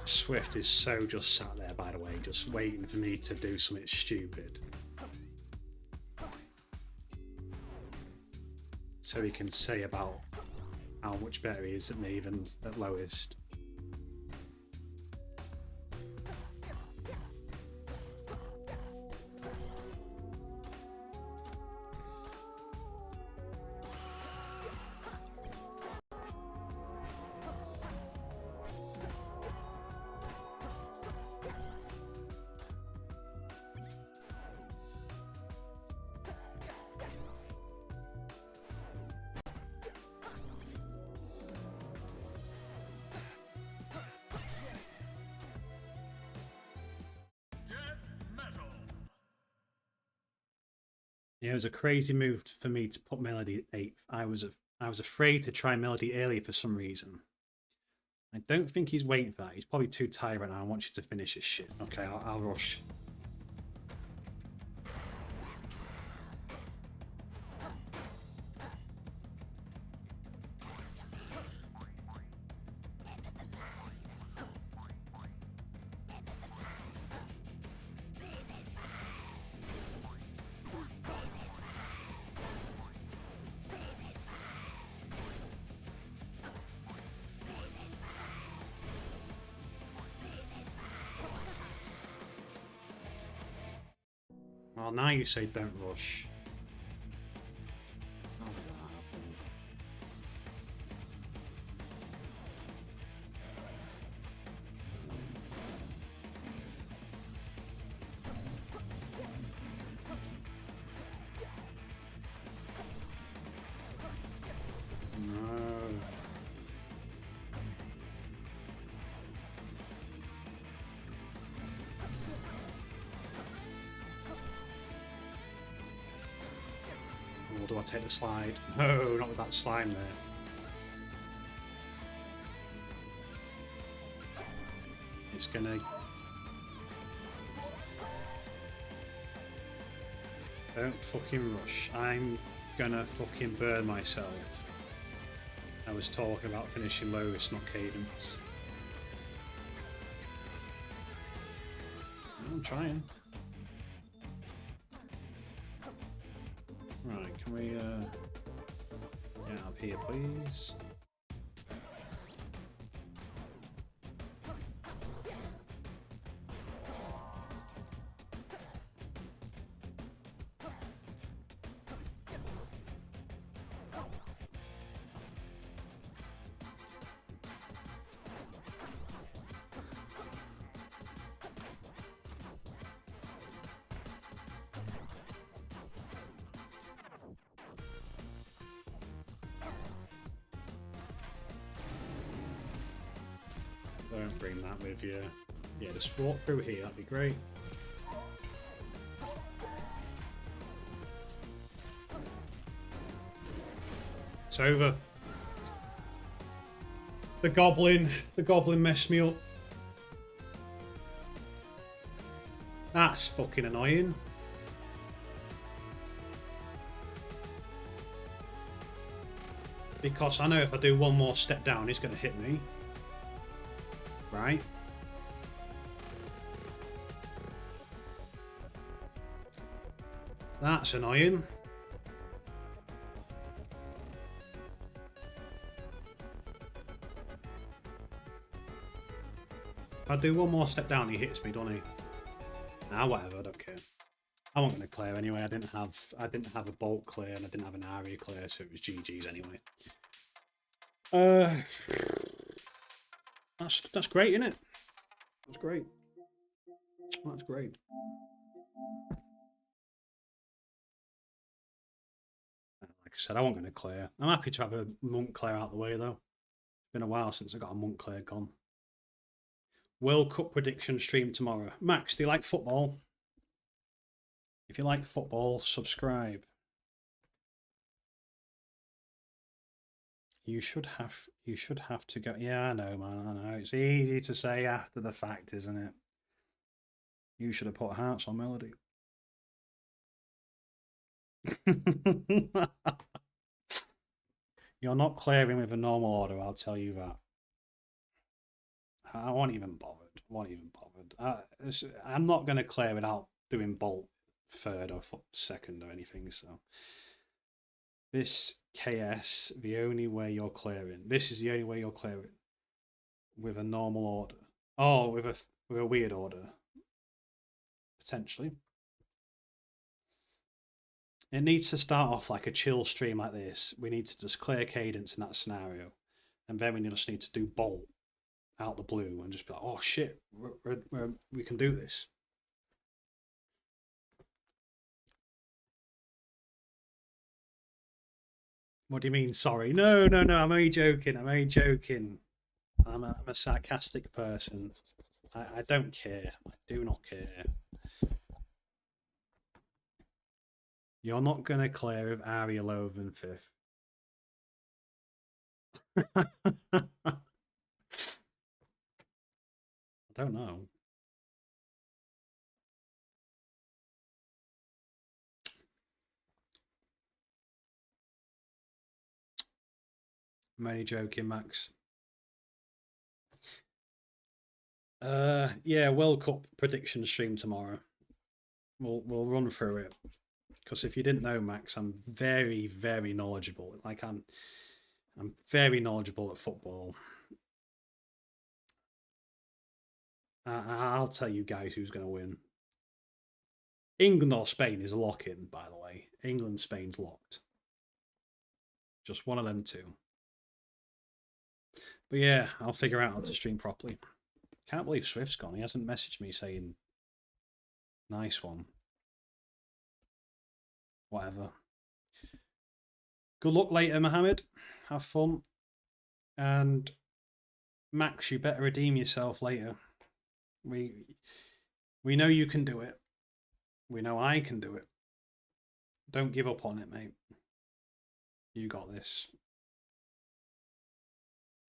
Speaker 1: Swift is so just sat there, by the way, just waiting for me to do something stupid. So he can say about how much better he is than me, even at lowest. Yeah, it was a crazy move for me to put Melody at 8th. I was afraid to try Melody earlier for some reason. I don't think he's waiting for that. He's probably too tired right now. I want you to finish his shit. Okay, I'll rush. Well, now you say don't rush. How did that happen? No. Or do I take the slide? No, not with that slime there. It's gonna... Don't fucking rush. I'm gonna fucking burn myself. I was talking about finishing lowest, not cadence. I'm trying. Right, can we get out of here, please? Don't bring that with you. Yeah, just walk through here, that'd be great. It's over. The goblin messed me up. That's fucking annoying. Because I know if I do one more step down, he's going to hit me. Right? That's annoying. If I do one more step down, he hits me, doesn't he? Ah, whatever, I don't care. I wasn't going to clear anyway. I didn't have a bolt clear and I didn't have an area clear, so it was GG's anyway. That's great, isn't it? That's great. That's great. Like I said, I wasn't going to clear. I'm happy to have a monk clear out the way though. It's been a while since I got a monk clear gone. World Cup prediction stream tomorrow. Max, do you like football? If you like football, subscribe. You should have to go. Yeah, I know, man. I know. It's easy to say after the fact, isn't it? You should have put hearts on Melody. You're not clearing with a normal order, I'll tell you that. I wasn't even bothered. I'm not going to clear without doing bolt third or second or anything, so. This KS, the only way you're clearing. This is the only way you're clearing. With a normal order. Oh, with a weird order. Potentially. It needs to start off like a chill stream like this. We need to just clear cadence in that scenario. And then we just need to do bolt out the blue and just be like, oh shit, we can do this. What do you mean, sorry? No, I'm only joking. I'm a sarcastic person. I don't care. I do not care. You're not going to clear with Aria lower than 5th. I don't know. I'm only joking, Max. Yeah, World Cup prediction stream tomorrow. We'll run through it. Because if you didn't know, Max, I'm very, very knowledgeable. Like I'm very knowledgeable at football. I'll tell you guys who's going to win. England or Spain is a lock-in, by the way. England, Spain's locked. Just one of them two. But yeah, I'll figure out how to stream properly. Can't believe Swift's gone. He hasn't messaged me saying, nice one. Whatever. Good luck later, Mohammed. Have fun. And Max, you better redeem yourself later. We know you can do it. We know I can do it. Don't give up on it, mate. You got this.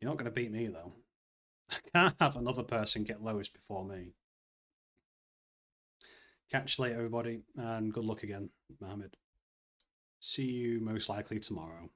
Speaker 1: You're not going to beat me, though. I can't have another person get lowest before me. Catch you later, everybody, and good luck again, Mohammed. See you most likely tomorrow.